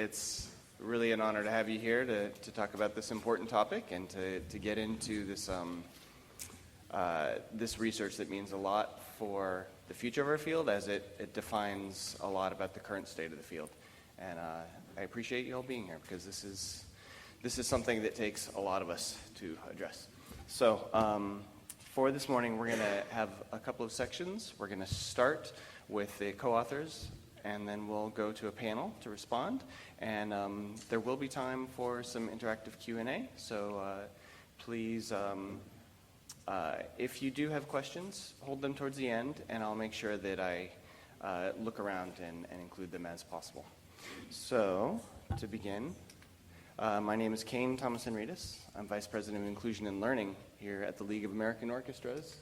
It's really an honor to have you here to talk about this important topic and to get into this, this research that means a lot for the future of our field, as it defines a lot about the current state of the field. And I appreciate you all being here, because this is something that takes a lot of us to address. So for this morning, we're going to have a couple of sections. We're going to start with the co-authors, and then we'll go to a panel to respond. And there will be time for some interactive Q&A. So please, if you do have questions, hold them towards the end, and I'll make sure that I look around and include them as possible. So to begin, my name is Kane Thomas-Henrides. I'm Vice President of Inclusion and Learning here at the League of American Orchestras.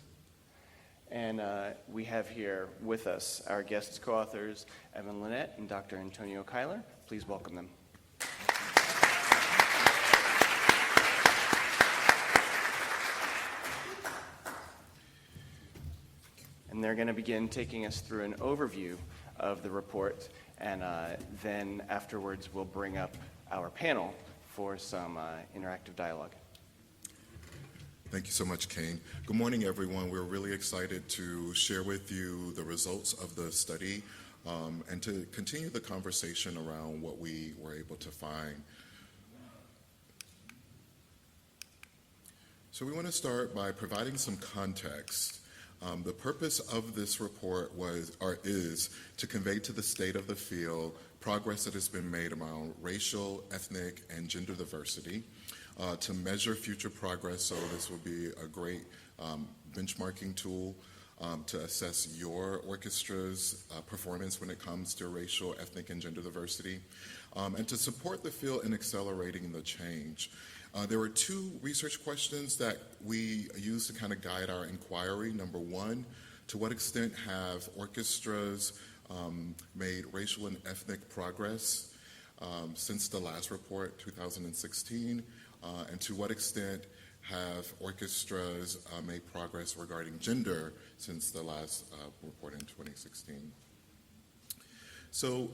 And we have here with us our guest co-authors, Evan Lynette and Dr. Antonio Cuyler. Please welcome them. And they're going to begin taking us through an overview of the report, and then afterwards we'll bring up our panel for some interactive dialogue. Thank you so much, Kane. Good morning, everyone. We're really excited to share with you the results of the study and to continue the conversation around what we were able to find. So we want to start by providing some context. The purpose of this report is to convey to the state of the field progress that has been made around racial, ethnic, and gender diversity, to measure future progress. So this will be a great benchmarking tool to assess your orchestra's performance when it comes to racial, ethnic, and gender diversity, and to support the field in accelerating the change. There were two research questions that we used to kind of guide our inquiry. Number one, to what extent have orchestras made racial and ethnic progress since the last report, 2016? And to what extent have orchestras made progress regarding gender since the last report in 2016? So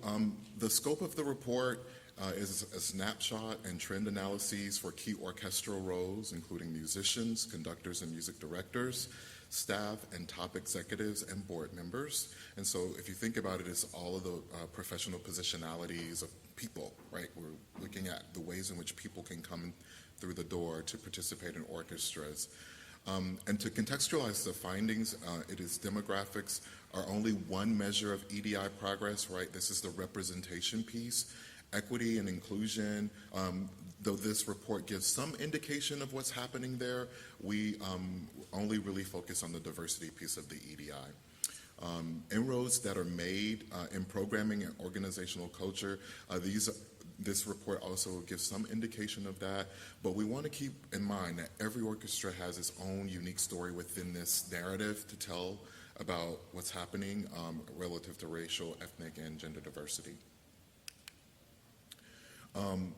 the scope of the report is a snapshot and trend analyses for key orchestral roles, including musicians, conductors, and music directors, staff and top executives, and board members. And so if you think about it, it's all of the professional positionalities of people, right? We're looking at the ways in which people can come through the door to participate in orchestras. And to contextualize the findings, it is demographics are only one measure of EDI progress, right? This is the representation piece. Equity and inclusion, though this report gives some indication of what's happening there, we only really focus on the diversity piece of the EDI. Inroads that are made in programming and organizational culture, this report also gives some indication of that, but we want to keep in mind that every orchestra has its own unique story within this narrative to tell about what's happening relative to racial, ethnic, and gender diversity.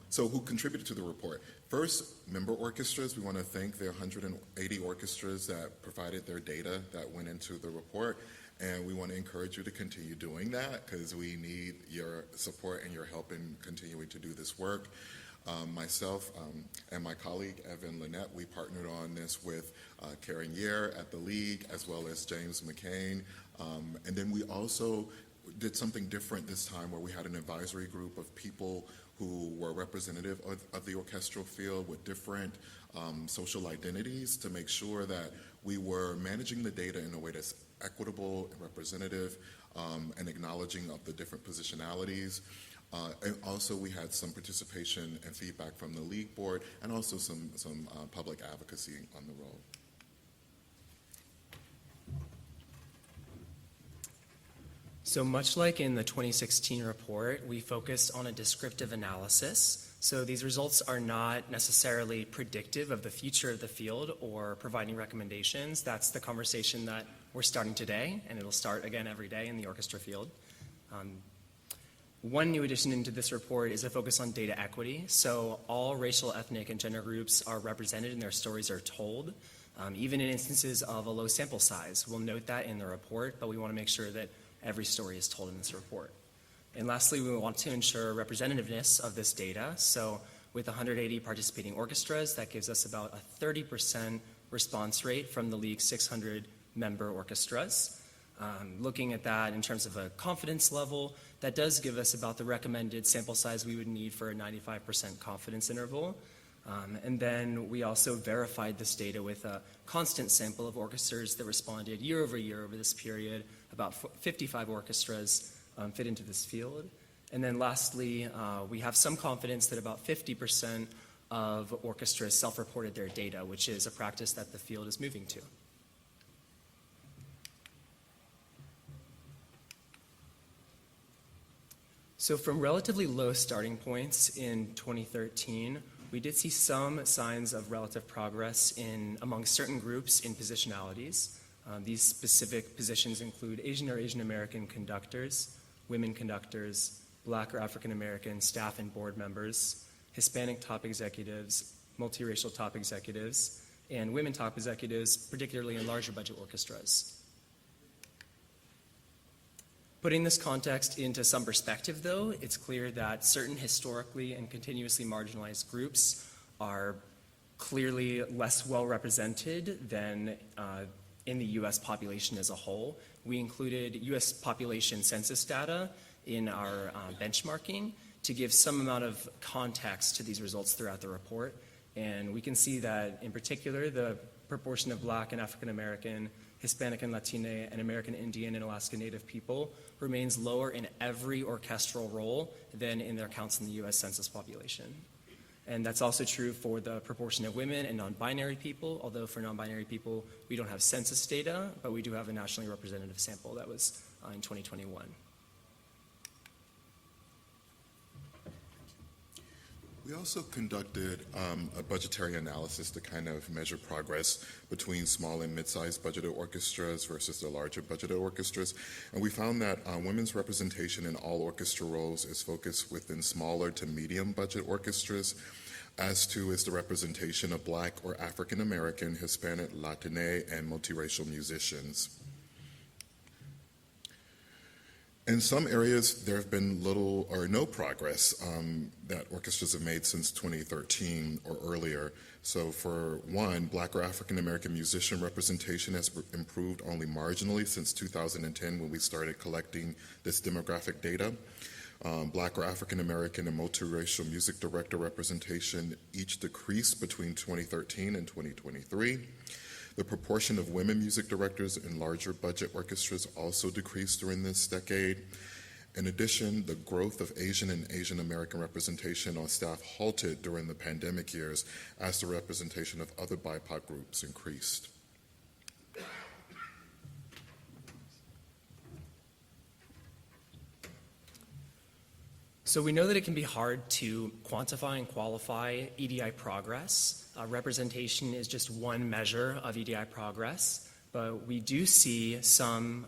So who contributed to the report? First, member orchestras. We want to thank the 180 orchestras that provided their data that went into the report, and we want to encourage you to continue doing that because we need your support and your help in continuing to do this work. Myself and my colleague, Evan Lynette, we partnered on this with Karen Yer at the League, as well as James McCain. And then we also did something different this time where we had an advisory group of people who were representative of the orchestral field with different social identities to make sure that we were managing the data in a way that's equitable and representative and acknowledging of the different positionalities. And also we had some participation and feedback from the League board and also some public advocacy on the role. So much like in the 2016 report, we focused on a descriptive analysis. So these results are not necessarily predictive of the future of the field or providing recommendations. That's the conversation that we're starting today, and it'll start again every day in the orchestra field. One new addition into this report is a focus on data equity. So all racial, ethnic, and gender groups are represented and their stories are told, even in instances of a low sample size. We'll note that in the report, but we want to make sure that every story is told in this report. And lastly, we want to ensure representativeness of this data. So with 180 participating orchestras, that gives us about a 30% response rate from the League's 600 member orchestras. Looking at that in terms of a confidence level, that does give us about the recommended sample size we would need for a 95% confidence interval. And then we also verified this data with a constant sample of orchestras that responded year over year over this period. About 55 orchestras fit into this field. And then lastly, we have some confidence that about 50% of orchestras self-reported their data, which is a practice that the field is moving to. So from relatively low starting points in 2013, we did see some signs of relative progress among certain groups in positionalities. These specific positions include Asian or Asian American conductors, women conductors, Black or African American staff and board members, Hispanic top executives, multiracial top executives, and women top executives, particularly in larger budget orchestras. Putting this context into some perspective, though, it's clear that certain historically and continuously marginalized groups are clearly less well represented than in the U.S. population as a whole. We included U.S. population census data in our benchmarking to give some amount of context to these results throughout the report. And we can see that, in particular, the proportion of Black and African American, Hispanic and Latina, and American Indian and Alaska Native people remains lower in every orchestral role than in their counts in the U.S. Census population. And that's also true for the proportion of women and non-binary people, although for non-binary people, we don't have census data, but we do have a nationally representative sample that was in 2021. We also conducted a budgetary analysis to kind of measure progress between small and mid-sized budgeted orchestras versus the larger budgeted orchestras. And we found that women's representation in all orchestra roles is focused within smaller to medium budget orchestras, as too is the representation of Black or African American, Hispanic, Latine, and multiracial musicians. In some areas, there have been little or no progress that orchestras have made since 2013 or earlier. So for one, Black or African American musician representation has improved only marginally since 2010 when we started collecting this demographic data. Black or African American and multiracial music director representation each decreased between 2013 and 2023. The proportion of women music directors in larger budget orchestras also decreased during this decade. In addition, the growth of Asian and Asian American representation on staff halted during the pandemic years as the representation of other BIPOC groups increased. So we know that it can be hard to quantify and qualify EDI progress. Representation is just one measure of EDI progress, but we do see some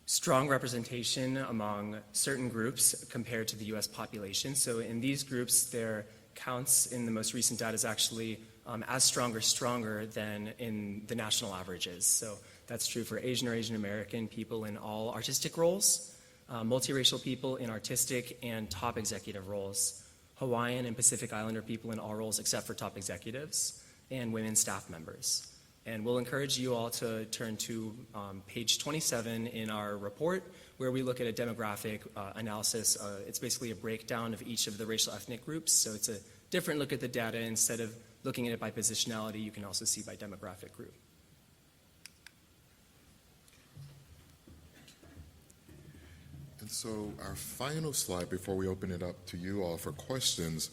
strong representation among certain groups compared to the U.S. population. So in these groups, their counts in the most recent data is actually as strong or stronger than in the national averages. So that's true for Asian or Asian American people in all artistic roles, multiracial people in artistic and top executive roles, Hawaiian and Pacific Islander people in all roles except for top executives, and women staff members. And we'll encourage you all to turn to page 27 in our report, where we look at a demographic analysis. It's basically a breakdown of each of the racial ethnic groups. So it's a different look at the data. Instead of looking at it by positionality, you can also see by demographic group. And so our final slide before we open it up to you all for questions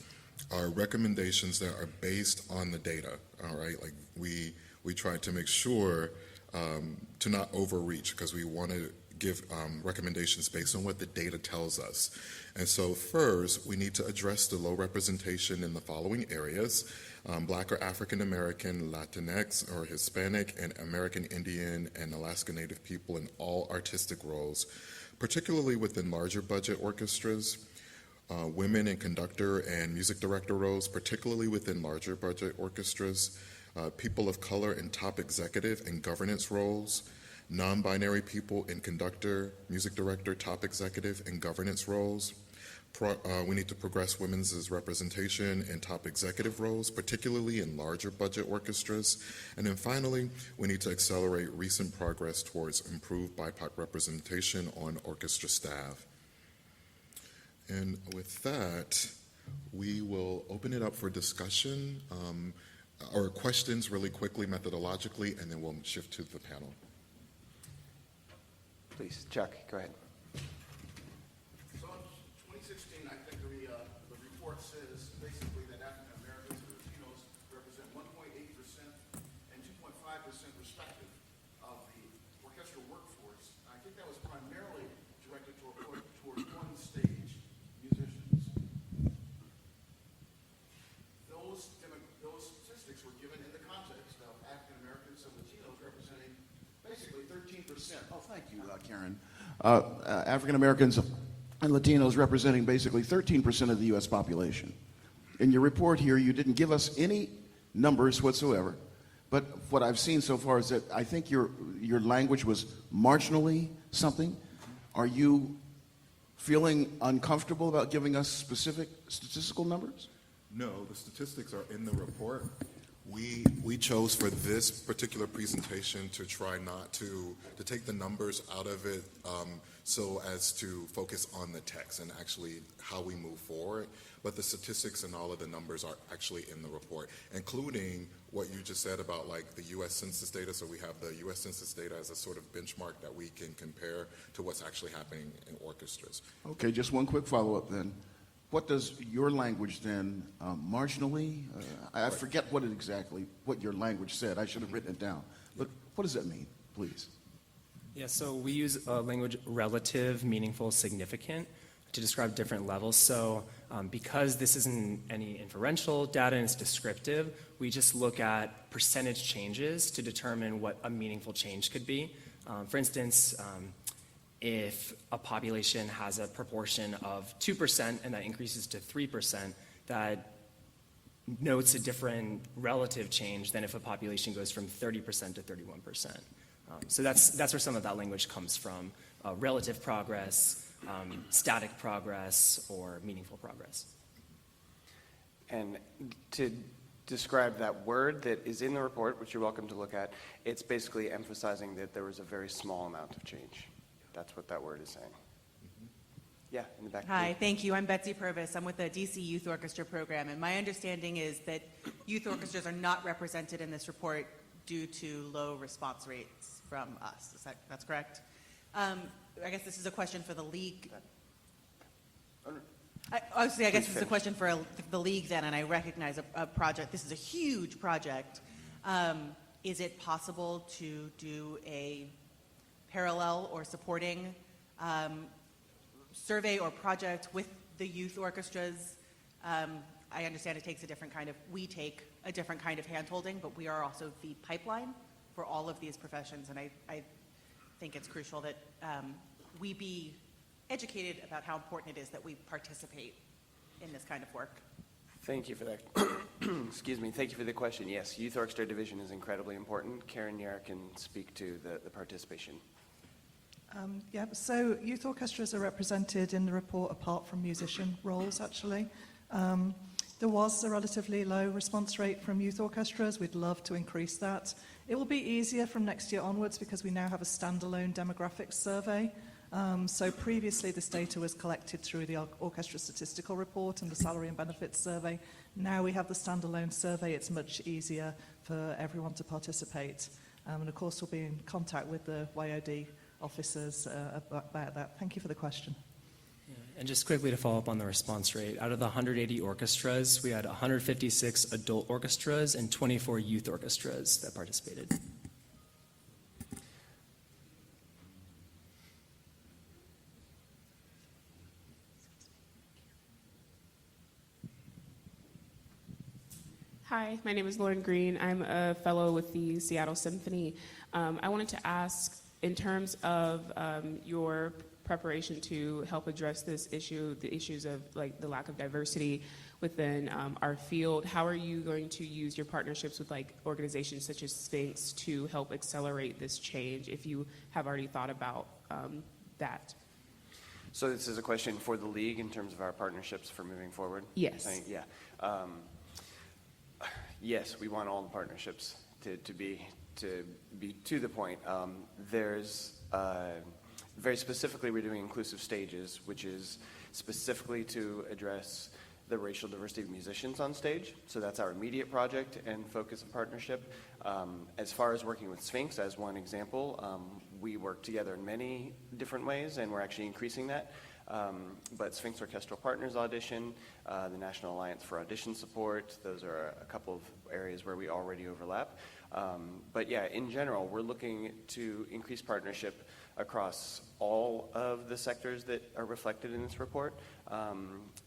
are recommendations that are based on the data, all right? Like we try to make sure to not overreach because we want to give recommendations based on what the data tells us. And so first, we need to address the low representation in the following areas: Black or African American, Latinx or Hispanic, and American Indian and Alaska Native people in all artistic roles, particularly within larger budget orchestras, women in conductor and music director roles, particularly within larger budget orchestras, people of color in top executive and governance roles, non-binary people in conductor, music director, top executive, and governance roles. We need to progress women's representation in top executive roles, particularly in larger budget orchestras. And then finally, we need to accelerate recent progress towards improved BIPOC representation on orchestra staff. And with that, we will open it up for discussion or questions really quickly, methodologically, and then we'll shift to the panel. Please, Chuck, go ahead. So in 2016, I think the report says basically that African Americans and Latinos represent 1.8% and 2.5% respective of the orchestral workforce. I think that was primarily directed toward on-stage musicians. Those statistics were given in the context of African Americans and Latinos representing basically 13%. Oh, thank you, Karen. African Americans and Latinos representing basically 13% of the U.S. population. In your report here, you didn't give us any numbers whatsoever, but what I've seen so far is that I think your language was marginally something. Are you feeling uncomfortable about giving us specific statistical numbers? No, the statistics are in the report. We chose for this particular presentation to try not to take the numbers out of it so as to focus on the text and actually how we move forward. But the statistics and all of the numbers are actually in the report, including what you just said about like the U.S. Census data. So we have the U.S. Census data as a sort of benchmark that we can compare to what's actually happening in orchestras. Okay, just one quick follow-up then. What does your language then, marginally, I forget what your language said. I should have written it down. But what does that mean, please? Yeah, so we use language relative, meaningful, significant to describe different levels. So because this isn't any inferential data and it's descriptive, we just look at percentage changes to determine what a meaningful change could be. For instance, if a population has a proportion of 2% and that increases to 3%, that notes a different relative change than if a population goes from 30% to 31%. So that's where some of that language comes from, relative progress, static progress, or meaningful progress. And to describe that word that is in the report, which you're welcome to look at, it's basically emphasizing that there was a very small amount of change. That's what that word is saying. Yeah, in the back. Hi, thank you. I'm Betsy Purvis. I'm with the DC Youth Orchestra Program, and my understanding is that youth orchestras are not represented in this report due to low response rates from us. That's correct? I guess this is a question for the league. I guess this is a question for the league then, and I recognize a project. This is a huge project. Is it possible to do a parallel or supporting survey or project with the youth orchestras? I understand it takes we take a different kind of hand-holding, but we are also the pipeline for all of these professions, and I think it's crucial that we be educated about how important it is that we participate in this kind of work. Thank you for that. Excuse me. Thank you for the question. Yes, Youth Orchestra Division is incredibly important. Karen Yarrick can speak to the participation. So youth orchestras are represented in the report apart from musician roles, actually. There was a relatively low response rate from youth orchestras. We'd love to increase that. It will be easier from next year onwards because we now have a standalone demographics survey. So previously this data was collected through the orchestra statistical report and the salary and benefits survey. Now we have the standalone survey. It's much easier for everyone to participate. And of course we'll be in contact with the YOD officers about that. Thank you for the question. Yeah. And just quickly to follow up on the response rate, out of the 180 orchestras, we had 156 adult orchestras and 24 youth orchestras that participated. Hi, my name is Lauren Green. I'm a fellow with the Seattle Symphony. I wanted to ask, in terms of your preparation to help address this issue, the issues of like the lack of diversity within our field. How are you going to use your partnerships with like organizations such as Sphinx to help accelerate this change, if you have already thought about that? So this is a question for the league in terms of our partnerships for moving forward? Yes. Yeah. Yes, we want all the partnerships to be to the point. There's very specifically, we're doing inclusive stages, which is specifically to address the racial diversity of musicians on stage. So that's our immediate project and focus of partnership. As far as working with Sphinx, as one example, we work together in many different ways, and we're actually increasing that. But Sphinx Orchestral Partners Audition, the National Alliance for Audition Support, those are a couple of areas where we already overlap. But yeah, in general, we're looking to increase partnership across all of the sectors that are reflected in this report.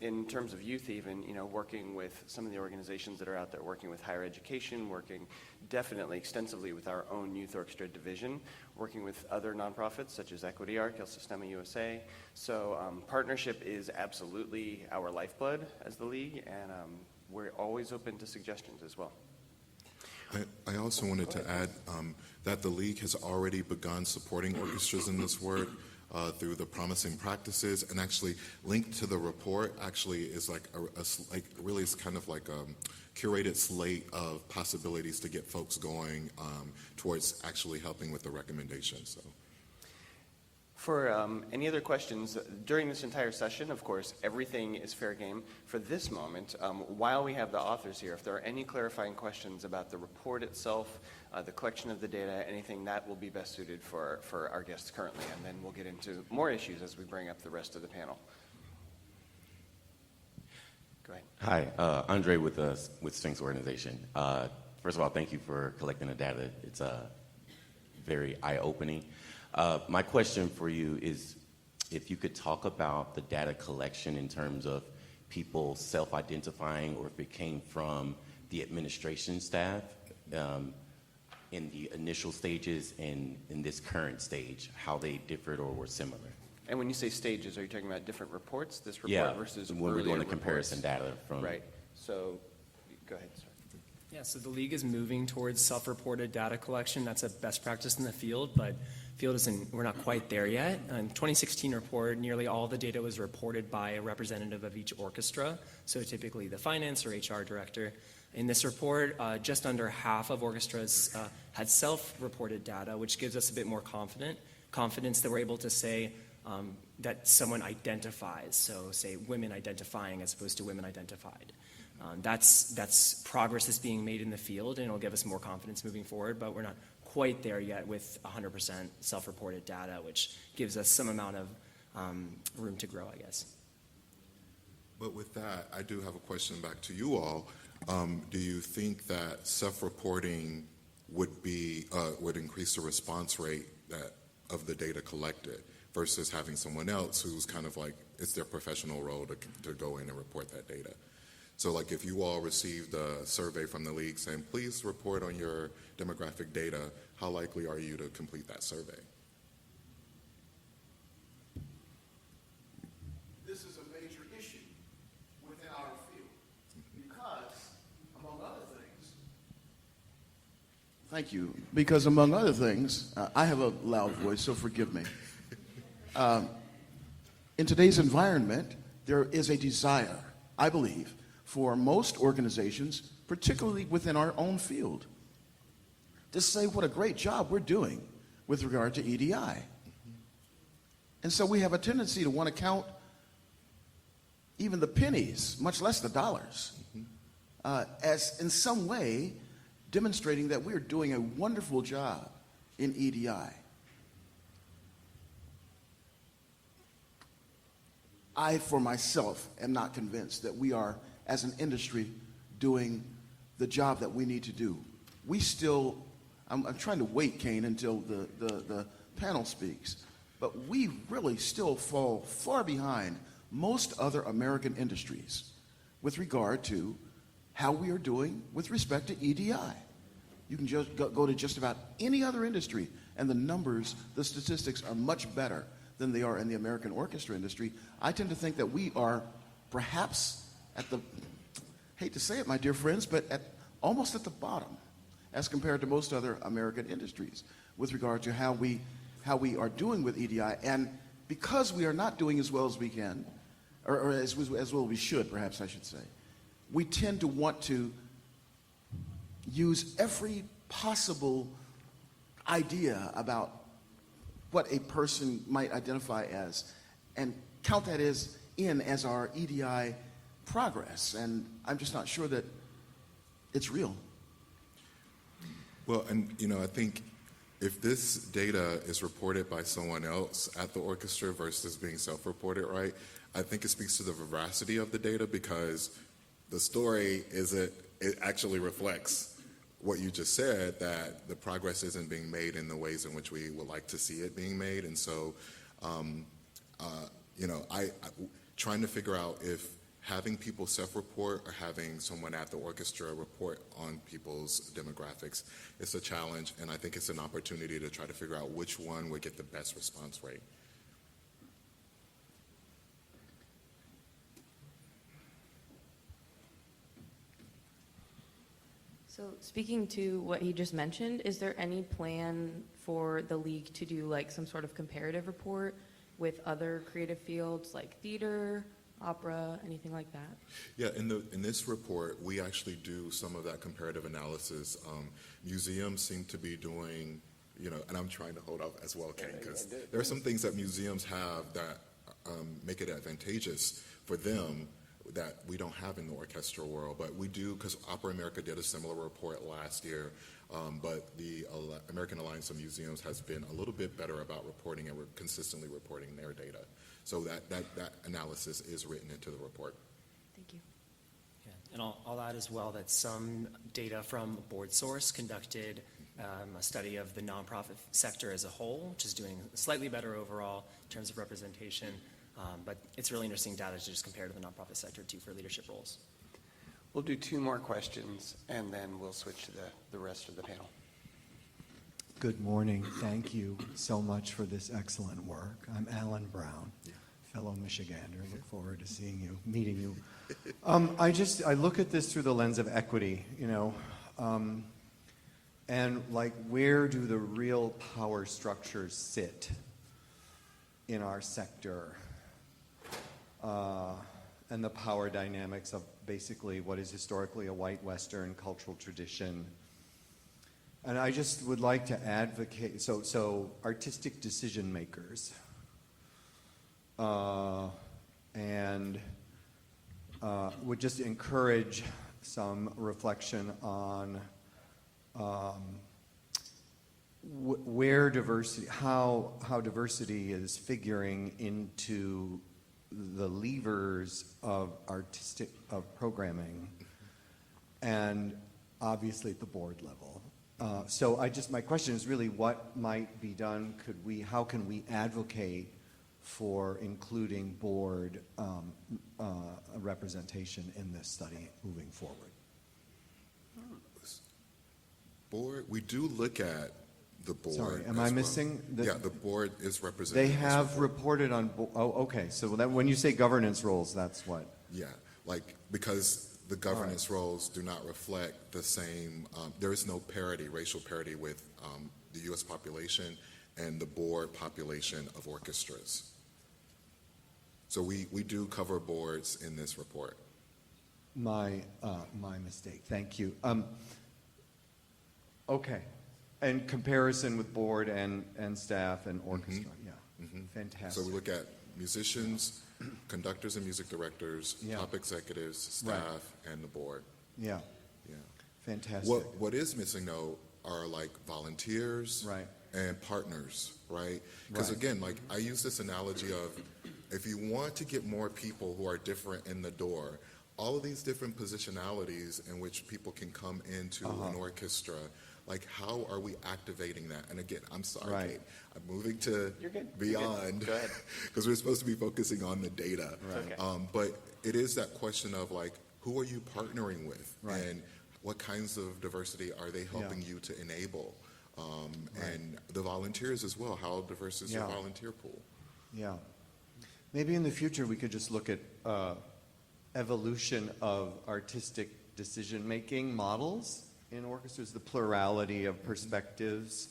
In terms of youth even, working with some of the organizations that are out there, working with higher education, working definitely extensively with our own youth orchestra division, working with other nonprofits such as Equity Arc, El Sistema USA. So partnership is absolutely our lifeblood as the league, and we're always open to suggestions as well. I also wanted to add that the league has already begun supporting orchestras in this work through the promising practices, and actually linked to the report actually is like really is kind of like a curated slate of possibilities to get folks going towards actually helping with the recommendations. So. For any other questions, during this entire session, of course, everything is fair game. For this moment, while we have the authors here, if there are any clarifying questions about the report itself, the collection of the data, anything, that will be best suited for our guests currently, and then we'll get into more issues as we bring up the rest of the panel. Go ahead. Hi, Andre with Sphinx Organization. First of all, thank you for collecting the data. It's very eye-opening. My question for you is if you could talk about the data collection in terms of people self-identifying, or if it came from the administration staff in the initial stages and in this current stage, how they differed or were similar. And when you say stages, are you talking about different reports, this report versus when we're earlier doing the reports? comparison data from... Right. So, go ahead, sir. Yeah, so the league is moving towards self-reported data collection. That's a best practice in the field, but we're not quite there yet. In 2016 report, nearly all the data was reported by a representative of each orchestra, so typically the finance or HR director. In this report, just under half of orchestras had self-reported data, which gives us a bit more confidence that we're able to say that someone identifies, so say women identifying as opposed to women identified. That's progress that's being made in the field, and it'll give us more confidence moving forward, but we're not quite there yet with 100% self-reported data, which gives us some amount of room to grow, I guess. But with that, I do have a question back to you all. Do you think that self-reporting would increase the response rate of the data collected versus having someone else who's kind of like, it's their professional role to go in and report that data? So like if you all received a survey from the league saying, please report on your demographic data, how likely are you to complete that survey? This is a major issue within our field because, among other things, thank you, because among other things, I have a loud voice, so forgive me. In today's environment, there is a desire, I believe, for most organizations, particularly within our own field, to say what a great job we're doing with regard to EDI. And so we have a tendency to want to count even the pennies, much less the dollars, as in some way demonstrating that we're doing a wonderful job in EDI. I, for myself, am not convinced that we are, as an industry, doing the job that we need to do. We still, I'm trying to wait, Kane, until the panel speaks, but we really still fall far behind most other American industries with regard to how we are doing with respect to EDI. You can just go to just about any other industry, and the numbers, the statistics are much better than they are in the American orchestra industry. I tend to think that we are perhaps at the, hate to say it, my dear friends, but almost at the bottom as compared to most other American industries with regard to how we are doing with EDI. And because we are not doing as well as we can, or as well as we should, perhaps I should say, we tend to want to use every possible idea about what a person might identify as and count that as our EDI progress. And I'm just not sure that it's real. Well, and I think if this data is reported by someone else at the orchestra versus being self-reported, right, I think it speaks to the veracity of the data, because the story it actually reflects what you just said, that the progress isn't being made in the ways in which we would like to see it being made. And so, I trying to figure out if having people self-report or having someone at the orchestra report on people's demographics is a challenge, and I think it's an opportunity to try to figure out which one would get the best response rate. So speaking to what he just mentioned, is there any plan for the league to do like some sort of comparative report with other creative fields like theater, opera, anything like that? Yeah, in this report, we actually do some of that comparative analysis. Museums seem to be doing, and I'm trying to hold up as well, Kate, because there are some things that museums have that make it advantageous for them that we don't have in the orchestral world, but we do, because Opera America did a similar report last year, but the American Alliance of Museums has been a little bit better about reporting, and we're consistently reporting their data. So that analysis is written into the report. Thank you. Yeah. And I'll add as well that some data from Board Source conducted a study of the nonprofit sector as a whole, which is doing slightly better overall in terms of representation. But it's really interesting data to just compare to the nonprofit sector too for leadership roles. We'll do 2 more questions, and then we'll switch to the rest of the panel. Good morning. Thank you so much for this excellent work. I'm Alan Brown, fellow Michigander. Look forward to seeing you, meeting you. I look at this through the lens of equity, and like, where do the real power structures sit in our sector? And the power dynamics of basically what is historically a white Western cultural tradition. And I just would like to advocate, so artistic decision makers, and would just encourage some reflection on where diversity, how diversity is figuring into the levers of programming, and obviously at the board level. So my question is really, what might be done? How can we advocate for including board representation in this study moving forward? Board, we do look at the board. Sorry, am I missing? The board is represented. They have reported on, okay, so when you say governance roles, that's what? Yeah, because the governance roles do not reflect the same, there is no parity, racial parity with the U.S. population and the board population of orchestras. So we do cover boards in this report. My mistake, thank you. Okay. And comparison with board and staff and orchestra, fantastic. So we look at musicians, conductors and music directors, top executives, staff, and the board. Yeah, Yeah. fantastic. What is missing though are volunteers and partners, right? Because again, I use this analogy of, if you want to get more people who are different in the door, all of these different positionalities in which people can come into an orchestra, how are we activating that? And again, I'm sorry, Kate, I'm moving to beyond, because we're supposed to be focusing on the data. But it is that question of who are you partnering with, and what kinds of diversity are they helping you to enable? And the volunteers as well. How diverse is your volunteer pool? Yeah. Maybe in the future, we could just look at evolution of artistic decision-making models in orchestras, the plurality of perspectives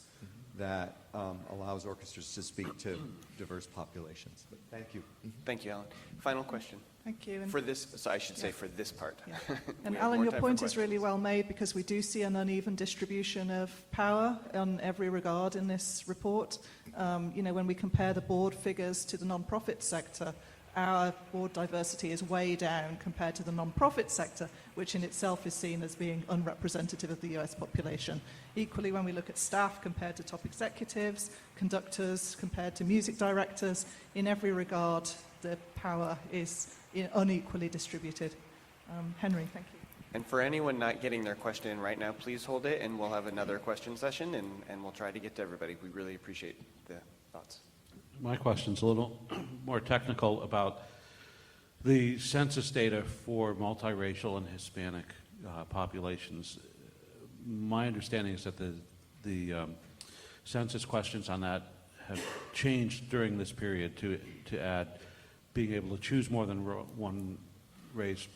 that allows orchestras to speak to diverse populations. But thank you. Thank you, Alan. Final question. Thank you. And- For this, so I should say for this part. Yeah. We And have Alan, more your time for point is really questions. well made because we do see an uneven distribution of power on every regard in this report. When we compare the board figures to the non-profit sector, our board diversity is way down compared to the non-profit sector, which in itself is seen as being unrepresentative of the US population. Equally, when we look at staff compared to top executives, conductors compared to music directors, in every regard, the power is unequally distributed. Henry, thank you. And for anyone not getting their question in right now, please hold it and we'll have another question session and we'll try to get to everybody. We really appreciate the thoughts. My question's a little more technical about the census data for multiracial and Hispanic populations. My understanding is that the census questions on that have changed during this period to add being able to choose more than one race,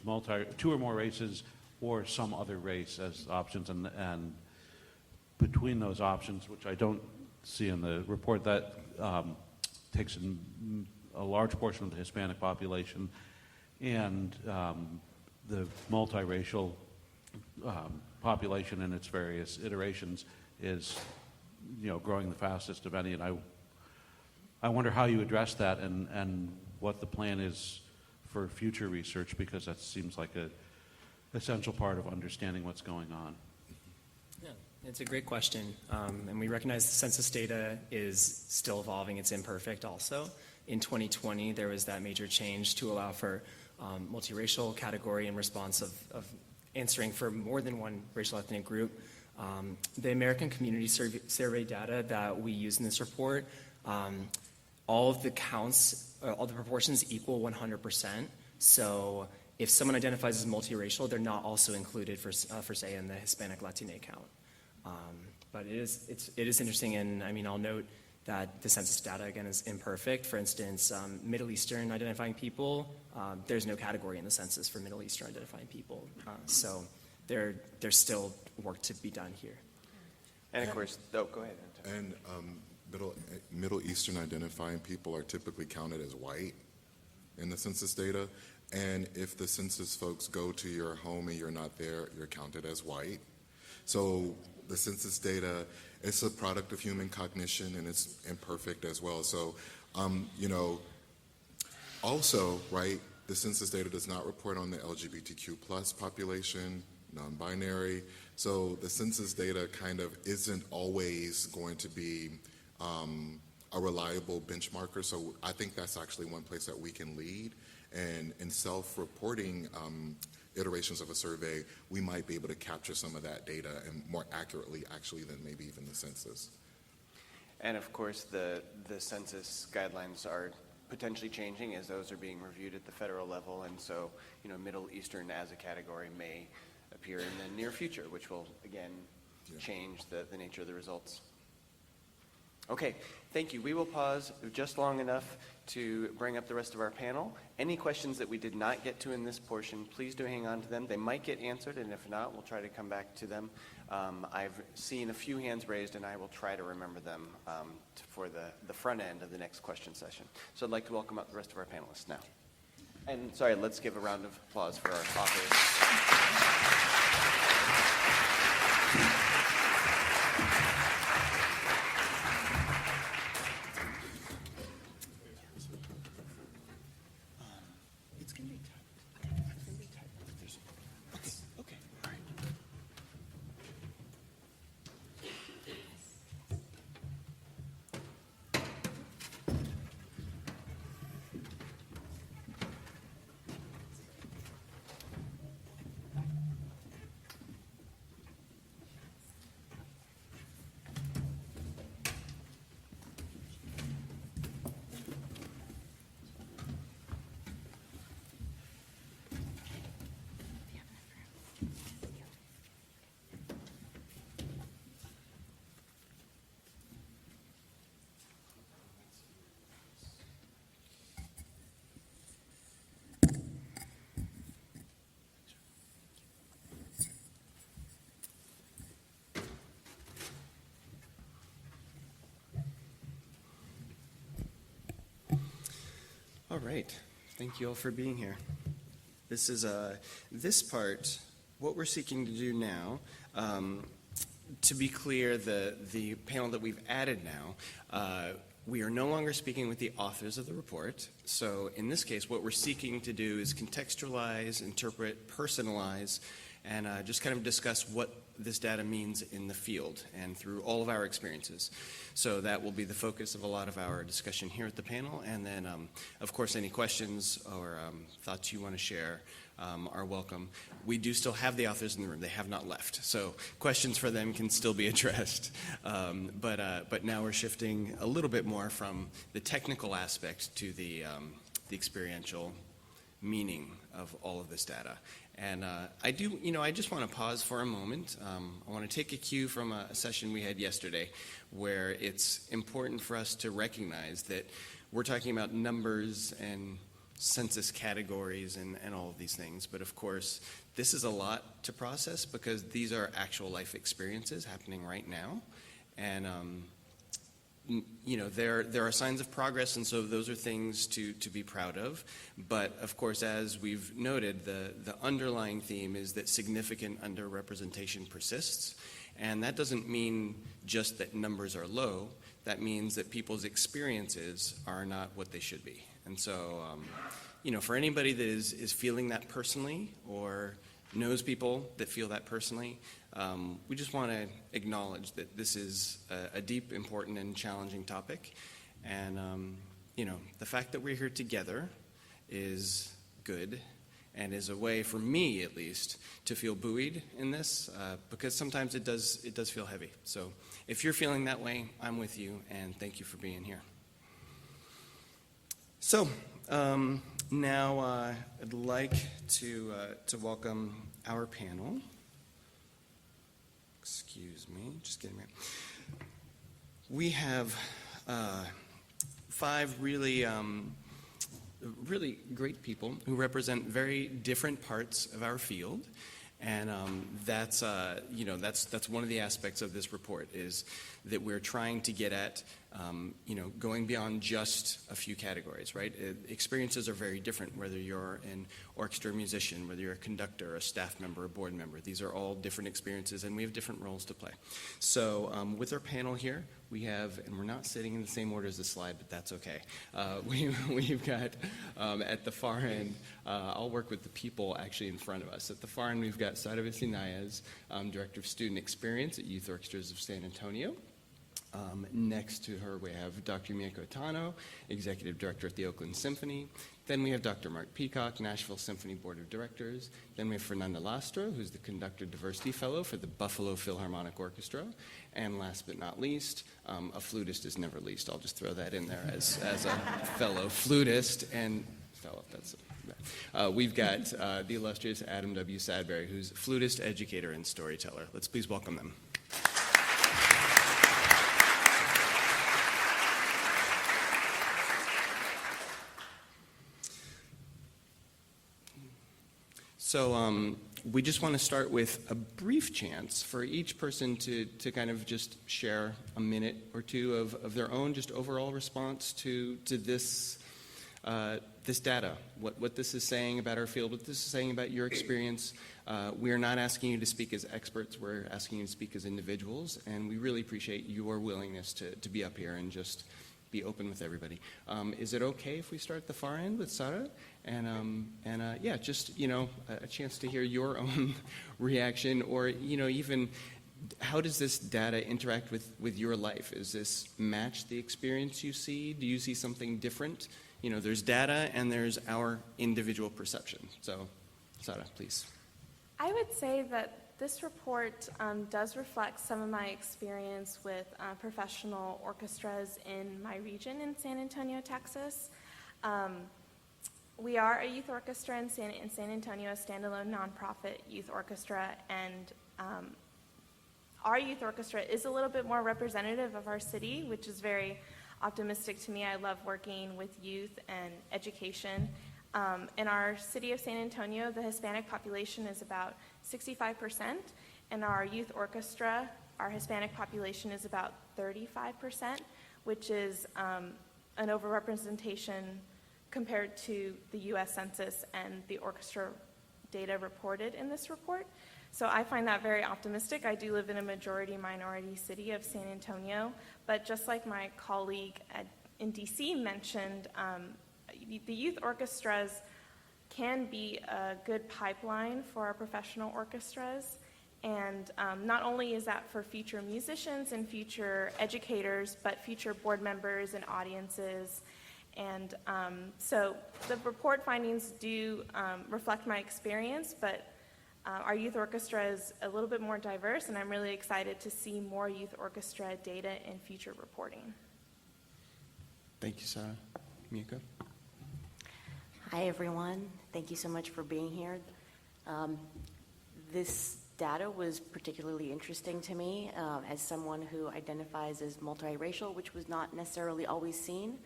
two or more races, or some other race as options, and between those options, which I don't see in the report, that takes in a large portion of the Hispanic population, and the multiracial population in its various iterations is, growing the fastest of any. And I wonder how you address that and what the plan is for future research, because that seems like an essential part of understanding what's going on. Yeah, it's a great question. And we recognize the census data is still evolving. It's imperfect also. In 2020, there was that major change to allow for multiracial category in response of answering for more than one racial ethnic group. The American Community Survey data that we use in this report, all of the counts, all the proportions equal 100%. So if someone identifies as multiracial, they're not also included for say in the Hispanic Latino count. But it is interesting, and I mean, I'll note that the census data again is imperfect. For instance, Middle Eastern identifying people, there's no category in the census for Middle Eastern identifying people. So there's still work to be done here. And of course, go ahead. And Middle Eastern identifying people are typically counted as white in the census data. And if the census folks go to your home and you're not there, you're counted as white. So the census data, it's a product of human cognition and it's imperfect as well. So, also, right, the census data does not report on the LGBTQ plus population, non-binary. So the census data kind of isn't always going to be a reliable benchmarker. So I think that's actually one place that we can lead. And in self-reporting iterations of a survey, we might be able to capture some of that data and more accurately actually than maybe even the census. And of course, the census guidelines are potentially changing as those are being reviewed at the federal level. And so, Middle Eastern as a category may appear in the near future, which will, again, change the nature of the results. Okay, thank you. We will pause just long enough to bring up the rest of our panel. Any questions that we did not get to in this portion, please do hang on to them. They might get answered, and if not, we'll try to come back to them. I've seen a few hands raised, and I will try to remember them for the front end of the next question session. So I'd like to welcome up the rest of our panelists now. And sorry, let's give a round of applause for our authors. All right. Thank you all for being here. This is this part. What we're seeking to do now, to be clear, the panel that we've added now, we are no longer speaking with the authors of the report. So in this case, what we're seeking to do is contextualize, interpret, personalize, and just kind of discuss what this data means in the field and through all of our experiences. So that will be the focus of a lot of our discussion here at the panel. And then, of course, any questions or thoughts you want to share are welcome. We do still have the authors in the room. They have not left. So questions for them can still be addressed. But now we're shifting a little bit more from the technical aspect to the experiential meaning of all of this data. And I just want to pause for a moment. I want to take a cue from a session we had yesterday where it's important for us to recognize that we're talking about numbers and census categories and all of these things. But of course, this is a lot to process because these are actual life experiences happening right now. And there are signs of progress, and so those are things to be proud of. But of course, as we've noted, the underlying theme is that significant underrepresentation persists. And that doesn't mean just that numbers are low. That means that people's experiences are not what they should be. And so, for anybody that is feeling that personally or knows people that feel that personally, we just want to acknowledge that this is a deep, important, and challenging topic. And, the fact that we're here together is good and is a way, for me at least, to feel buoyed in this, because sometimes it does feel heavy. So if you're feeling that way, I'm with you, and thank you for being here. So now I'd like to welcome our panel. Excuse me, just getting here. We have 5 really great people who represent very different parts of our field. And that's one of the aspects of this report is that we're trying to get at, going beyond just a few categories, right? Experiences are very different, whether you're an orchestra musician, whether you're a conductor, a staff member, a board member. These are all different experiences, and we have different roles to play. So with our panel here, we have, and we're not sitting in the same order as the slide, but that's okay. We've got, at the far end, I'll work with the people actually in front of us. At the far end, we've got Sara Vicinayas, Director of Student Experience at Youth Orchestras of San Antonio. Next to her, we have Dr. Mieko Tano, Executive Director at the Oakland Symphony. Then we have Dr. Mark Peacock, Nashville Symphony Board of Directors. Then we have Fernanda Lastro, who's the Conductor Diversity Fellow for the Buffalo Philharmonic Orchestra. And last but not least, a flutist is never least. I'll just throw that in there as a fellow flutist and fellow. We've got the illustrious Adam W. Sadberry, who's flutist, educator, and storyteller. Let's please welcome them. So we just want to start with a brief chance for each person to kind of just share a minute or two of their own just overall response to this this data, what this is saying about our field, what this is saying about your experience. We are not asking you to speak as experts. We're asking you to speak as individuals, and we really appreciate your willingness to be up here and just be open with everybody. Is it okay if we start at the far end with Sara? And just, a chance to hear your own reaction, or, even how does this data interact with your life? Does this match the experience you see? Do you see something different? There's data and there's our individual perception. So, Sara, please. I would say that this report does reflect some of my experience with professional orchestras in my region in San Antonio, Texas. We are a youth orchestra in San Antonio, a standalone nonprofit youth orchestra, and our youth orchestra is a little bit more representative of our city, which is very optimistic to me. I love working with youth and education. In our city of San Antonio, the Hispanic population is about 65%, and our youth orchestra, our Hispanic population is about 35%, which is an overrepresentation compared to the U.S. Census and the orchestra data reported in this report. So I find that very optimistic. I do live in a majority-minority city of San Antonio, but just like my colleague in D.C. mentioned, the youth orchestras can be a good pipeline for our professional orchestras. And not only is that for future musicians and future educators, but future board members and audiences. And so the report findings do reflect my experience, but our youth orchestra is a little bit more diverse, and I'm really excited to see more youth orchestra data in future reporting. Thank you, Sarah. Miyuko? Hi, everyone. Thank you so much for being here. This data was particularly interesting to me as someone who identifies as multiracial, which was not necessarily always seen.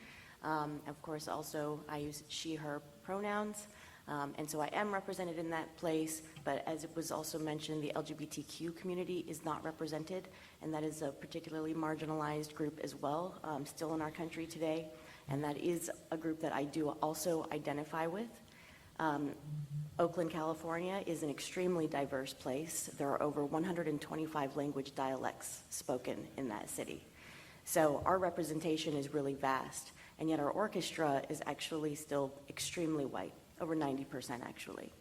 Of course, also, I use she, her pronouns, and so I am represented in that place, but as it was also mentioned, the LGBTQ community is not represented, and that is a particularly marginalized group as well, still in our country today, and that is a group that I do also identify with. Oakland, California is an extremely diverse place. There are over 125 language dialects spoken in that city. So our representation is really vast, and yet our orchestra is actually still extremely white, over 90% actually.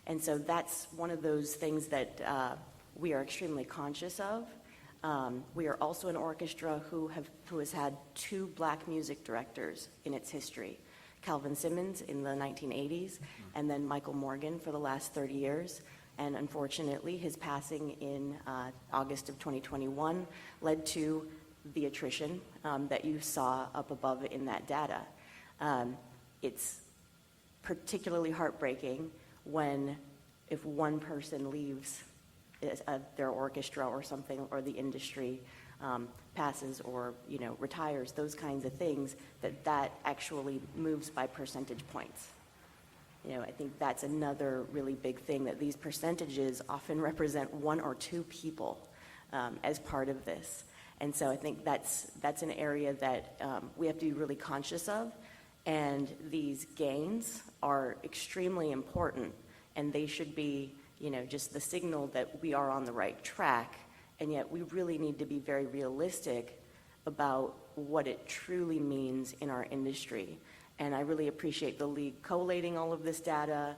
And so that's one of those things that we are extremely conscious of. We are also an orchestra who has had 2 black music directors in its history. Calvin Simmons in the 1980s, and then Michael Morgan for the last 30 years. And unfortunately, his passing in August of 2021 led to the attrition that you saw up above in that data. It's particularly heartbreaking if one person leaves their orchestra or something, or the industry passes or retires, those kinds of things, that actually moves by percentage points. I think that's another really big thing, that these percentages often represent 1 or 2 people as part of this. And so I think that's an area that we have to be really conscious of, and these gains are extremely important, and they should be just the signal that we are on the right track. And yet we really need to be very realistic about what it truly means in our industry. And I really appreciate the league collating all of this data.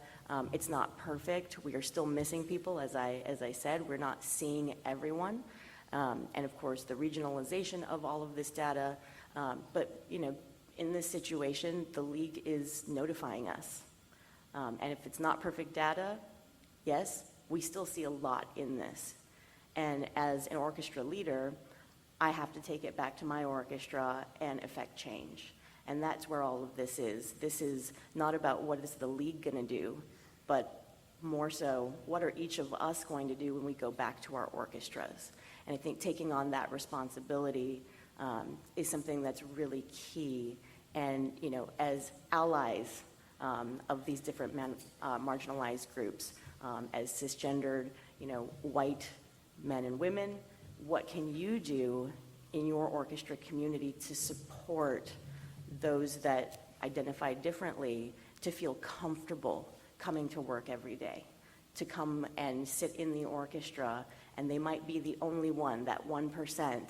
It's not perfect. We are still missing people, as I said. We're not seeing everyone. And of course, the regionalization of all of this data. But in this situation, the league is notifying us. And if it's not perfect data, yes, we still see a lot in this. And as an orchestra leader, I have to take it back to my orchestra and effect change. And that's where all of this is. This is not about what is the league going to do, but more so, what are each of us going to do when we go back to our orchestras? And I think taking on that responsibility is something that's really key. And, as allies of these different marginalized groups, as cisgendered, white men and women, what can you do in your orchestra community to support those that identify differently to feel comfortable coming to work every day, to come and sit in the orchestra, and they might be the only one, that 1%,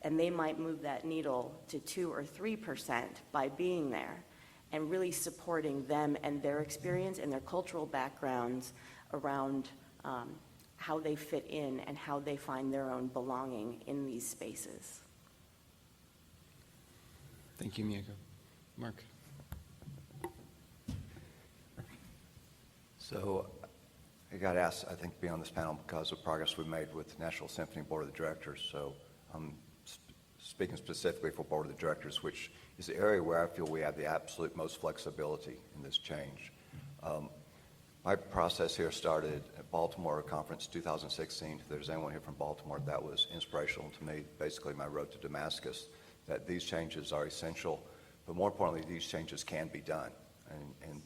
and they might move that needle to 2 or 3% by being there, and really supporting them and their experience and their cultural backgrounds around how they fit in and how they find their own belonging in these spaces. Thank you, Miyuko. Mark? So I got asked, I think, to be on this panel because of progress we made with the National Symphony Board of Directors. So I'm speaking specifically for Board of the Directors, which is the area where I feel we have the absolute most flexibility in this change. My process here started at Baltimore Conference 2016. If there's anyone here from Baltimore, that was inspirational to me, basically my road to Damascus, that these changes are essential, but more importantly, these changes can be done. And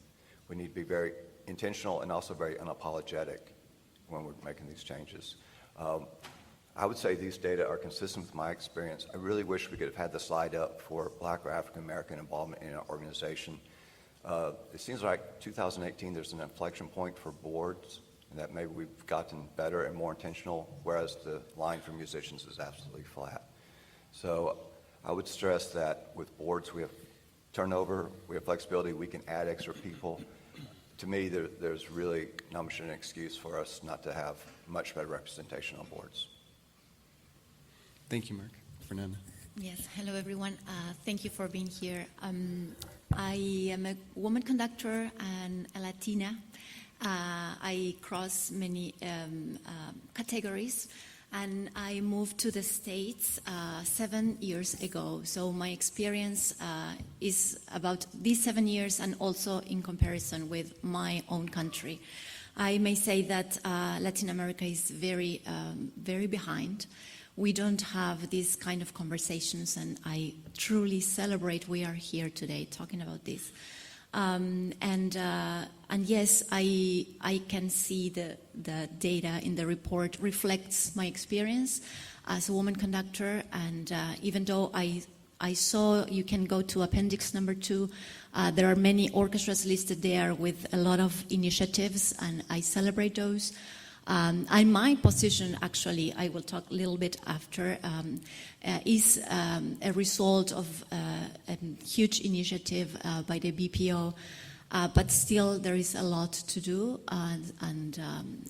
we need to be very intentional and also very unapologetic when we're making these changes. I would say these data are consistent with my experience. I really wish we could have had the slide up for Black or African American involvement in our organization. It seems like 2018, there's an inflection point for boards, and that maybe we've gotten better and more intentional, whereas the line for musicians is absolutely flat. So I would stress that with boards, we have turnover, we have flexibility, we can add extra people. To me, there's really not much of an excuse for us not to have much better representation on boards. Thank you, Mark. Fernanda. Yes, hello everyone. Thank you for being here. I am a woman conductor and a Latina. I cross many categories, and I moved to the States 7 years ago. So my experience is about these 7 years and also in comparison with my own country. I may say that Latin America is very, very behind. We don't have these kind of conversations, and I truly celebrate we are here today talking about this. And yes, I can see the data in the report reflects my experience as a woman conductor, and even though I saw you can go to appendix number 2, there are many orchestras listed there with a lot of initiatives, and I celebrate those. And my position, actually, I will talk a little bit after, is a result of a huge initiative by the BPO, but still there is a lot to do, and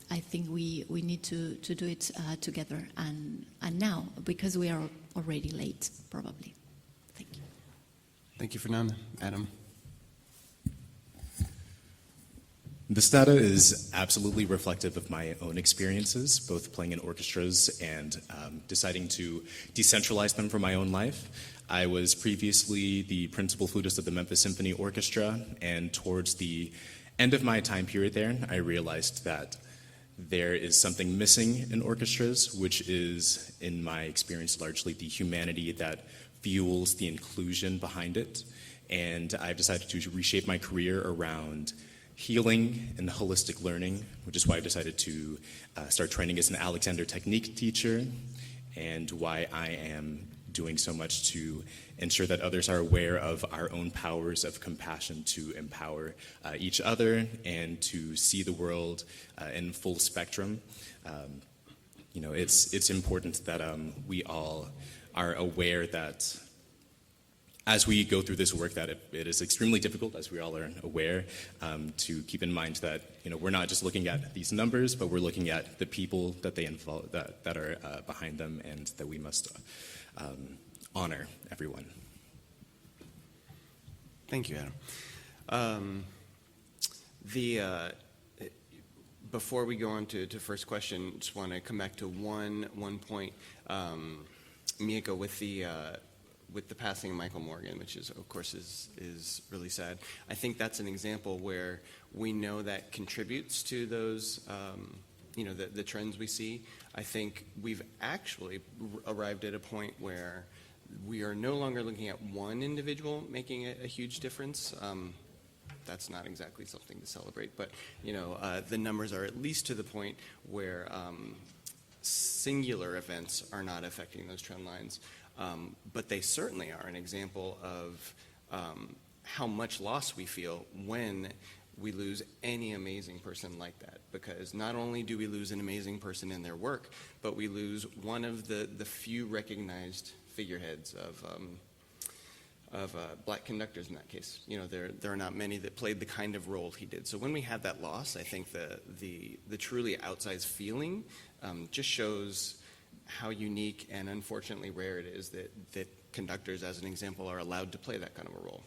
I think we need to do it together and now, because we are already late, probably. Thank you. Thank you, Fernanda. Adam. This data is absolutely reflective of my own experiences, both playing in orchestras and deciding to decentralize them for my own life. I was previously the principal flutist of the Memphis Symphony Orchestra, and towards the end of my time period there, I realized that there is something missing in orchestras, which is, in my experience, largely the humanity that fuels the inclusion behind it. And I've decided to reshape my career around healing and holistic learning, which is why I've decided to start training as an Alexander Technique teacher, and why I am doing so much to ensure that others are aware of our own powers of compassion to empower each other and to see the world in full spectrum. It's important that we all are aware that as we go through this work, that it is extremely difficult, as we all are aware, to keep in mind that we're not just looking at these numbers, but we're looking at the people that they involve, that are behind them, and that we must honor everyone. Thank you, Adam. Before we go on to first question, just want to come back to one point, Miyako, with the passing of Michael Morgan, which is, of course, is really sad. I think that's an example where we know that contributes to those, the trends we see. I think we've actually arrived at a point where we are no longer looking at one individual making a huge difference. That's not exactly something to celebrate, but the numbers are at least to the point where singular events are not affecting those trend lines. But they certainly are an example of how much loss we feel when we lose any amazing person like that. Because not only do we lose an amazing person in their work, but we lose one of the few recognized figureheads of black conductors in that case. There are not many that played the kind of role he did. So when we have that loss, I think the truly outsized feeling just shows how unique and unfortunately rare it is that conductors, as an example, are allowed to play that kind of a role.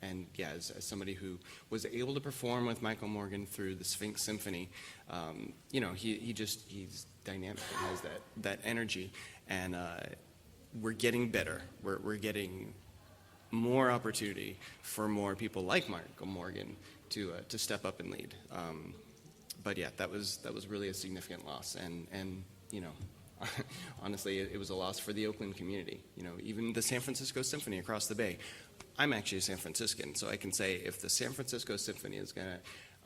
And yeah, as somebody who was able to perform with Michael Morgan through the Sphinx Symphony, he's dynamic and has that energy. And we're getting better. We're getting more opportunity for more people like Michael Morgan to step up and lead. But yeah, that was really a significant loss. And honestly, it was a loss for the Oakland community. Even the San Francisco Symphony across the bay. I'm actually a San Franciscan, so I can say if the San Francisco Symphony is going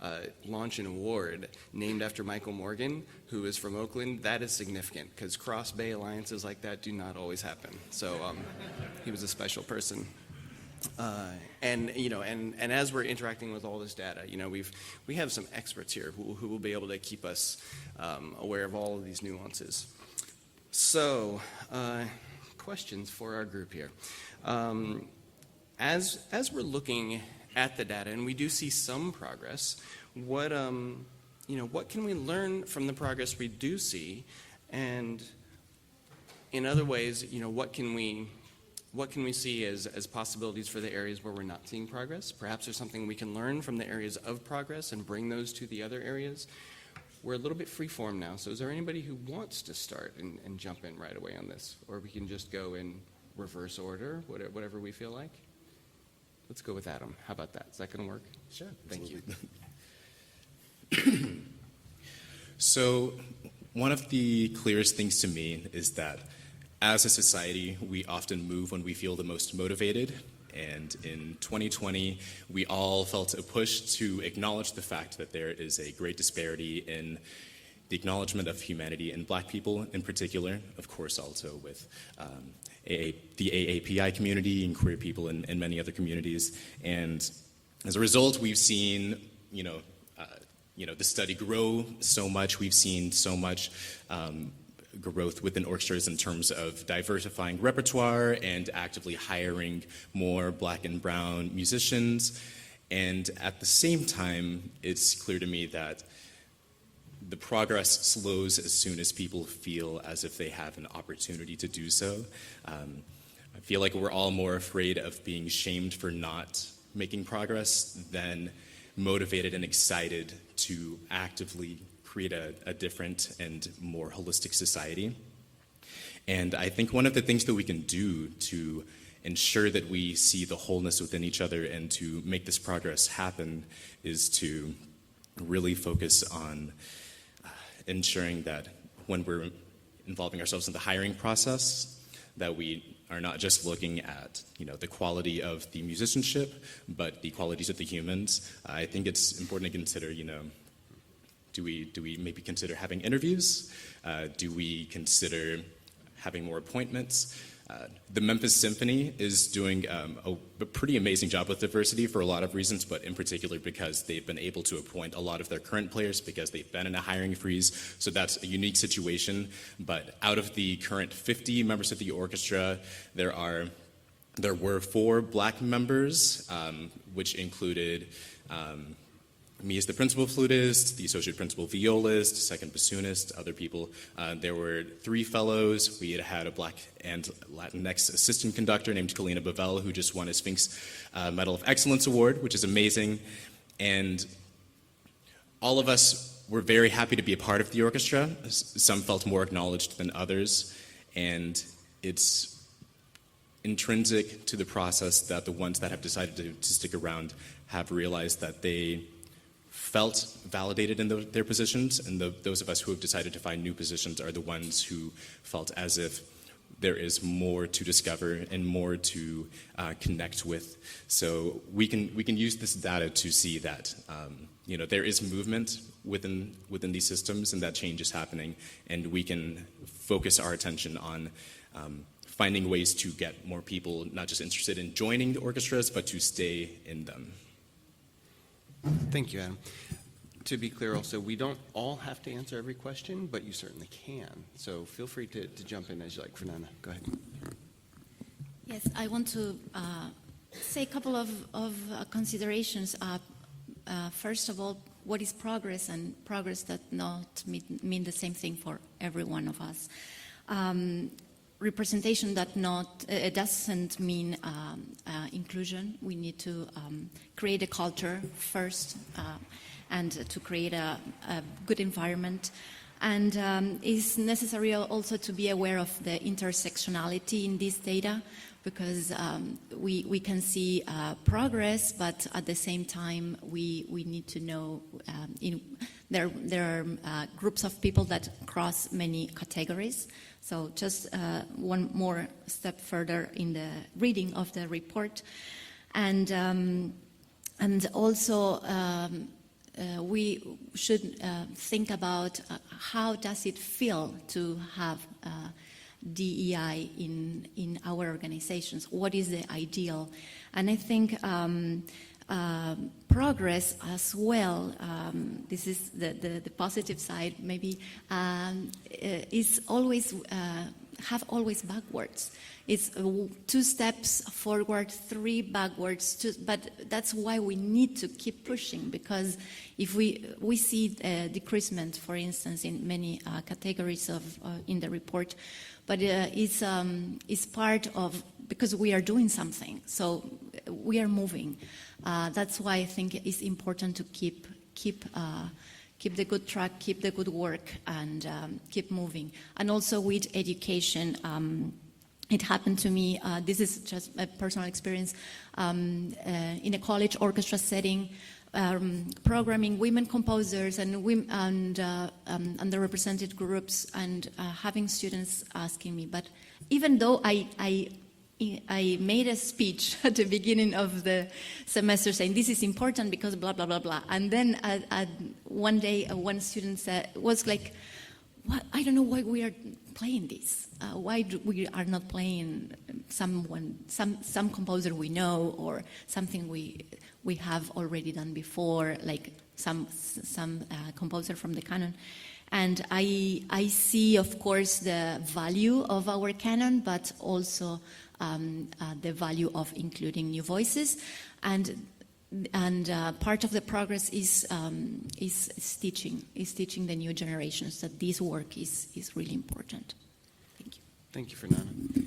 to launch an award named after Michael Morgan, who is from Oakland, that is significant, because cross-bay alliances like that do not always happen. So he was a special person. And as we're interacting with all this data, we have some experts here who will be able to keep us aware of all of these nuances. So, questions for our group here. As we're looking at the data, and we do see some progress, what can we learn from the progress we do see, and in other ways, what can we see as possibilities for the areas where we're not seeing progress? Perhaps there's something we can learn from the areas of progress and bring those to the other areas. We're a little bit free-form now, so is there anybody who wants to start and jump in right away on this? Or we can just go in reverse order, whatever we feel like? Let's go with Adam. How about that? Is that going to work? Sure. Thank you. So, one of the clearest things to me is that as a society, we often move when we feel the most motivated. And in 2020, we all felt a push to acknowledge the fact that there is a great disparity in the acknowledgement of humanity in Black people in particular, of course also with the AAPI community and queer people and many other communities. And as a result, we've seen, the study grow so much. We've seen so much growth within orchestras in terms of diversifying repertoire and actively hiring more Black and brown musicians. And at the same time, it's clear to me that the progress slows as soon as people feel as if they have an opportunity to do so. I feel like we're all more afraid of being shamed for not making progress than motivated and excited to actively create a different and more holistic society. And I think one of the things that we can do to ensure that we see the wholeness within each other and to make this progress happen is to really focus on ensuring that when we're involving ourselves in the hiring process, that we are not just looking at the quality of the musicianship, but the qualities of the humans. I think it's important to consider, do we maybe consider having interviews? Do we consider having more appointments? The Memphis Symphony is doing a pretty amazing job with diversity for a lot of reasons, but in particular because they've been able to appoint a lot of their current players because they've been in a hiring freeze. So that's a unique situation. But out of the current 50 members of the orchestra, there were 4 Black members, which included me as the principal flutist, the associate principal violist, second bassoonist, other people. There were 3 fellows. We had a Black and Latinx assistant conductor named Kalina Bavel, who just won a Sphinx Medal of Excellence Award, which is amazing. And all of us were very happy to be a part of the orchestra. Some felt more acknowledged than others. And it's intrinsic to the process that the ones that have decided to stick around have realized that they felt validated in their positions, and those of us who have decided to find new positions are the ones who felt as if there is more to discover and more to connect with. So we can use this data to see that there is movement within these systems, and that change is happening, and we can focus our attention on finding ways to get more people not just interested in joining the orchestras, but to stay in them. Thank you, Adam. To be clear also, we don't all have to answer every question, but you certainly can. So feel free to jump in as you like. Fernanda, go ahead. Yes, I want to say a couple of considerations. First of all, what is progress, and progress does not mean the same thing for every one of us. Representation it doesn't mean inclusion. We need to create a culture first and to create a good environment. And it's necessary also to be aware of the intersectionality in this data, because we can see progress, but at the same time we need to know there are groups of people that cross many categories. So just one more step further in the reading of the report, and also we should think about how does it feel to have DEI in our organizations. What is the ideal? And I think progress as well, this is the positive side maybe, is always, have always backwards. It's 2 steps forward, 3 backwards, but that's why we need to keep pushing, because if we see a decreasement, for instance, in many categories in the report, but it's part of, because we are doing something, so we are moving. That's why I think it's important to keep the good track, keep the good work, and keep moving. And also with education, it happened to me, this is just a personal experience, in a college orchestra setting, programming women composers and underrepresented groups, and having students asking me, but even though I made a speech at the beginning of the semester saying this is important because blah, blah, blah, blah. And then one day, one student was like, what? I don't know why we are playing this. Why we are not playing some composer we know, or something we have already done before, like some composer from the canon. And I see, of course, the value of our canon, but also the value of including new voices, and part of the progress is teaching the new generations that this work is really important. Thank you. Thank you, Fernanda. Do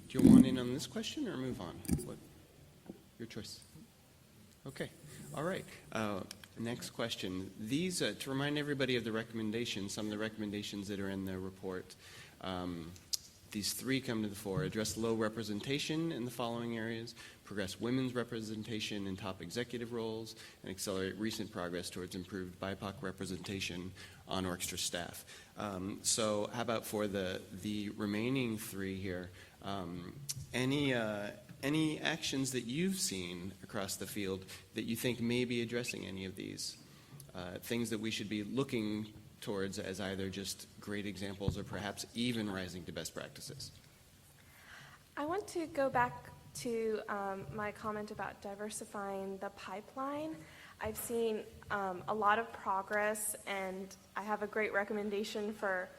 you want in on this question or move on? What? Your choice. Okay. All right. Next question. These, to remind everybody of the recommendations, some of the recommendations that are in the report. These 3 come to the fore: address low representation in the following areas, progress women's representation in top executive roles, and accelerate recent progress towards improved BIPOC representation on orchestra staff. So how about for the remaining 3 here, any actions that you've seen across the field that you think may be addressing any of these, things that we should be looking towards as either just great examples or perhaps even rising to best practices? I want to go back to my comment about diversifying the pipeline. I've seen a lot of progress, and I have a great recommendation for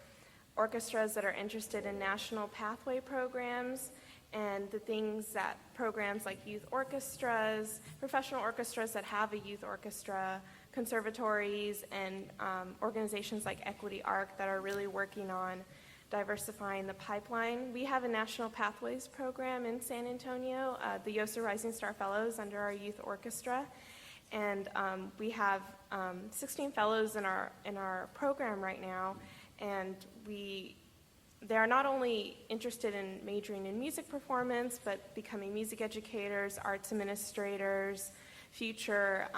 orchestras that are interested in national pathway programs, and the things that programs like youth orchestras, professional orchestras that have a youth orchestra, conservatories, and organizations like Equity Arc that are really working on diversifying the pipeline. We have a National Pathways program in San Antonio, the Yosa Rising Star Fellows under our youth orchestra, and we have 16 fellows in our program right now, and they are not only interested in majoring in music performance, but becoming music educators, arts administrators, future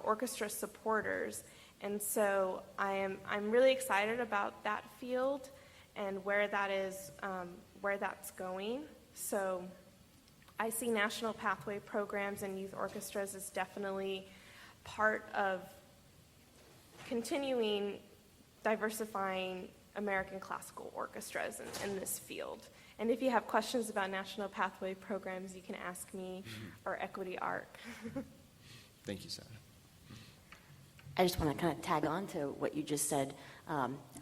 orchestra supporters. And so I'm really excited about that field and where that is, where that's going. So I see national pathway programs and youth orchestras as definitely part of continuing diversifying American classical orchestras in this field. And if you have questions about national pathway programs, you can ask me or Equity Arc. Thank you, Sarah. I just want to kind of tag on to what you just said.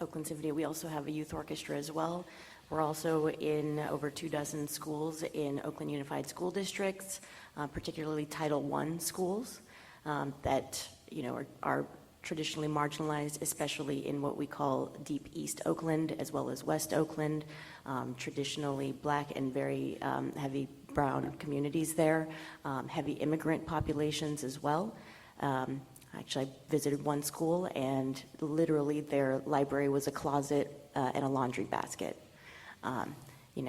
Oakland Symphony, we also have a youth orchestra as well. We're also in over 24 schools in Oakland Unified School Districts, particularly Title I schools that are traditionally marginalized, especially in what we call Deep East Oakland as well as West Oakland, traditionally black and very heavy brown communities there, heavy immigrant populations as well. Actually, I visited one school, and literally their library was a closet and a laundry basket.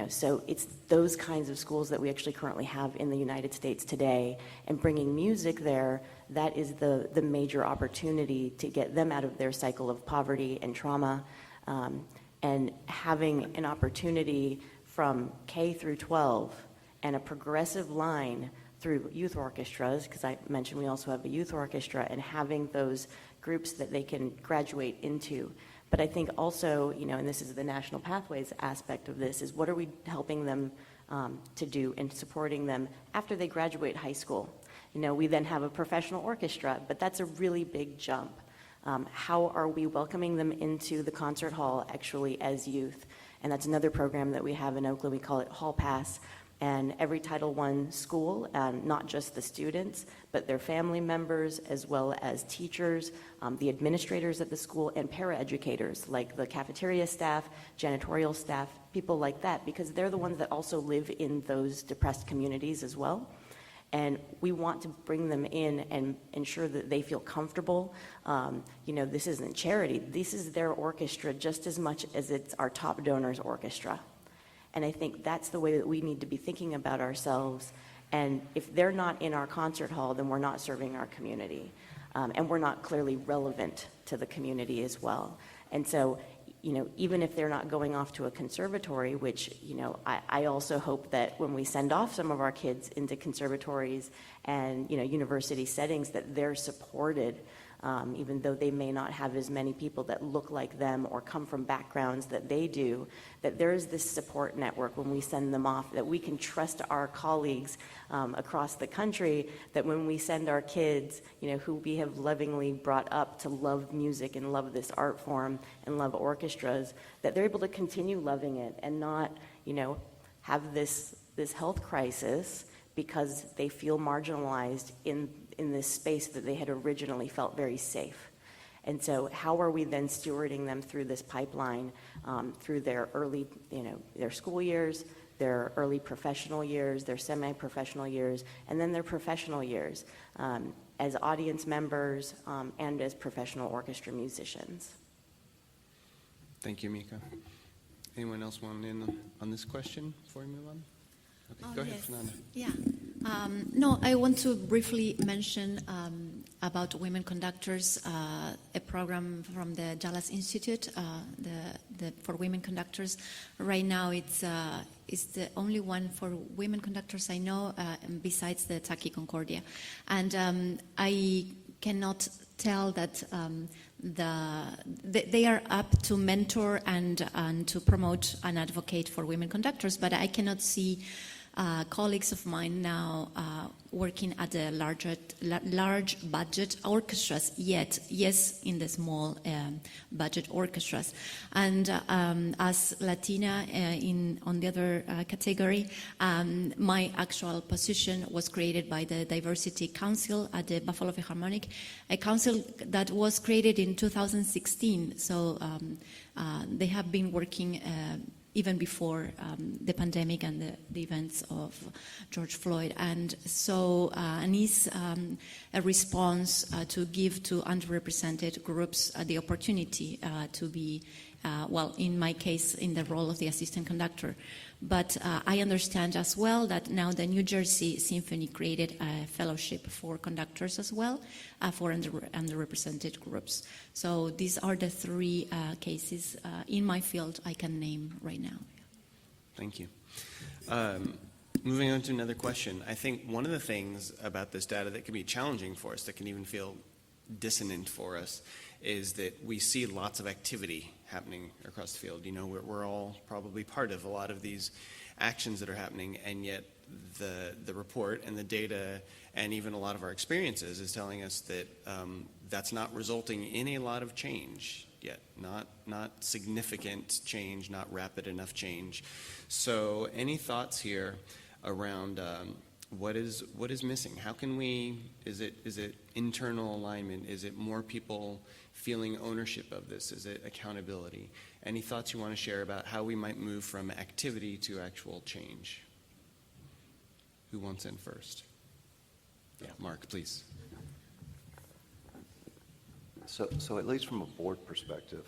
So it's those kinds of schools that we actually currently have in the United States today, and bringing music there, that is the major opportunity to get them out of their cycle of poverty and trauma, and having an opportunity from K through 12 and a progressive line through youth orchestras, because I mentioned we also have a youth orchestra, and having those groups that they can graduate into But I think also, and this is the National Pathways aspect of this, is what are we helping them to do and supporting them after they graduate high school? We then have a professional orchestra, but that's a really big jump. How are we welcoming them into the concert hall actually as youth? And that's another program that we have in Oakland. We call it Hall Pass. And every Title I school, not just the students, but their family members, as well as teachers, the administrators at the school, and paraeducators, like the cafeteria staff, janitorial staff, people like that, because they're the ones that also live in those depressed communities as well. And we want to bring them in and ensure that they feel comfortable. This isn't charity. This is their orchestra just as much as it's our top donors orchestra. And I think that's the way that we need to be thinking about ourselves. And if they're not in our concert hall, then we're not serving our community. And we're not clearly relevant to the community as well. And so, even if they're not going off to a conservatory, which, I also hope that when we send off some of our kids into conservatories and, university settings, that they're supported, even though they may not have as many people that look like them or come from backgrounds that they do, that there is this support network when we send them off, that we can trust our colleagues across the country, that when we send our kids, who we have lovingly brought up to love music and love this art form and love orchestras, that they're able to continue loving it and not, have this health crisis because they feel marginalized in this space that they had originally felt very safe. And so how are we then stewarding them through this pipeline, through their early, their school years, their early professional years, their semi-professional years, and then their professional years as audience members and as professional orchestra musicians? Thank you, Mika. Anyone else want in on this question before we move on? Okay, go ahead, yes. Fernanda. Yeah. No, I want to briefly mention about women conductors, a program from the Dallas Institute for women conductors. Right now, it's the only one for women conductors I know, besides the Taki Concordia, and I cannot tell that they are up to mentor and to promote and advocate for women conductors, but I cannot see colleagues of mine now working at the large budget orchestras yet, yes, in the small budget orchestras. And as Latina on the other category, my actual position was created by the Diversity Council at the Buffalo Philharmonic, a council that was created in 2016. So they have been working even before the pandemic and the events of George Floyd. And so and is a response to give to underrepresented groups the opportunity to be, well, in my case, in the role of the assistant conductor. But I understand as well that now the New Jersey Symphony created a fellowship for conductors as well, for underrepresented groups. So these are the three cases in my field I can name right now. Thank you. Moving on to another question. I think one of the things about this data that can be challenging for us, that can even feel dissonant for us, is that we see lots of activity happening across the field. We're all probably part of a lot of these actions that are happening, and yet the report and the data and even a lot of our experiences is telling us that that's not resulting in a lot of change yet, not significant change, not rapid enough change. So any thoughts here around what is missing? How can we, is it internal alignment? Is it more people feeling ownership of this? Is it accountability? Any thoughts you want to share about how we might move from activity to actual change? Who wants in first? Yeah, Mark, please. So at least from a board perspective,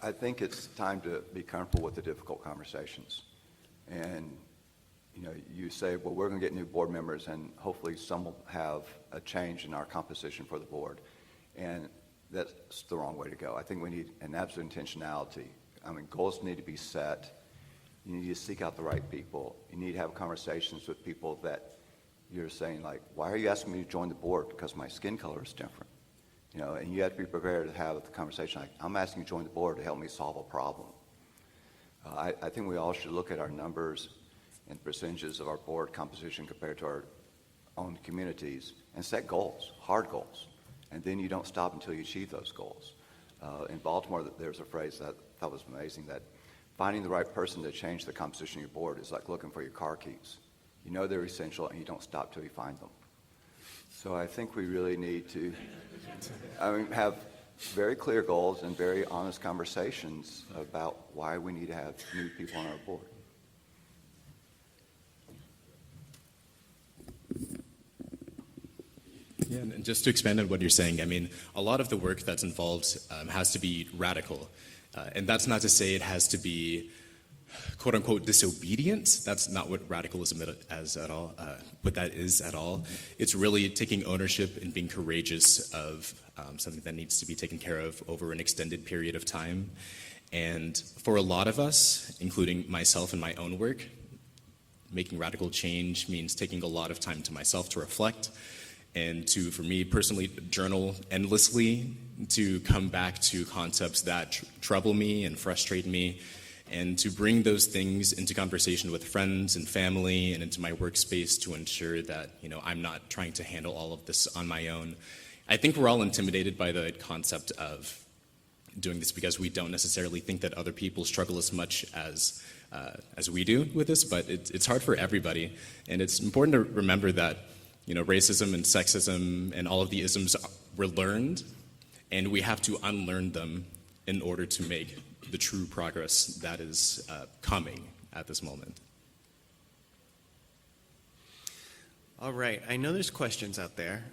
I think it's time to be comfortable with the difficult conversations. And you say, well, we're going to get new board members, and hopefully some will have a change in our composition for the board. And that's the wrong way to go. I think we need an absolute intentionality. Goals need to be set. You need to seek out the right people. You need to have conversations with people that you're saying, like, why are you asking me to join the board? Because my skin color is different. You know, and you have to be prepared to have the conversation like, I'm asking you to join the board to help me solve a problem. I think we all should look at our numbers and percentages of our board composition compared to our own communities and set goals, hard goals. And then you don't stop until you achieve those goals. In Baltimore, there's a phrase that I thought was amazing, that finding the right person to change the composition of your board is like looking for your car keys. You know they're essential and you don't stop till you find them. So I think we really need to have very clear goals and very honest conversations about why we need to have new people on our board. Yeah, and just to expand on what you're saying, I mean, a lot of the work that's involved has to be radical. And that's not to say it has to be quote unquote disobedient. That's not what radicalism is at all. What that is at all. It's really taking ownership and being courageous of something that needs to be taken care of over an extended period of time. And for a lot of us, including myself and my own work, making radical change means taking a lot of time to myself to reflect and to, for me personally, journal endlessly, to come back to concepts that trouble me and frustrate me, and to bring those things into conversation with friends and family and into my workspace to ensure that, you know, I'm not trying to handle all of this on my own. I think we're all intimidated by the concept of doing this because we don't necessarily think that other people struggle as much as we do with this, but it's hard for everybody. And it's important to remember that, you know, racism and sexism and all of the isms were learned, and we have to unlearn them in order to make the true progress that is coming at this moment. All right. I know there's questions out there.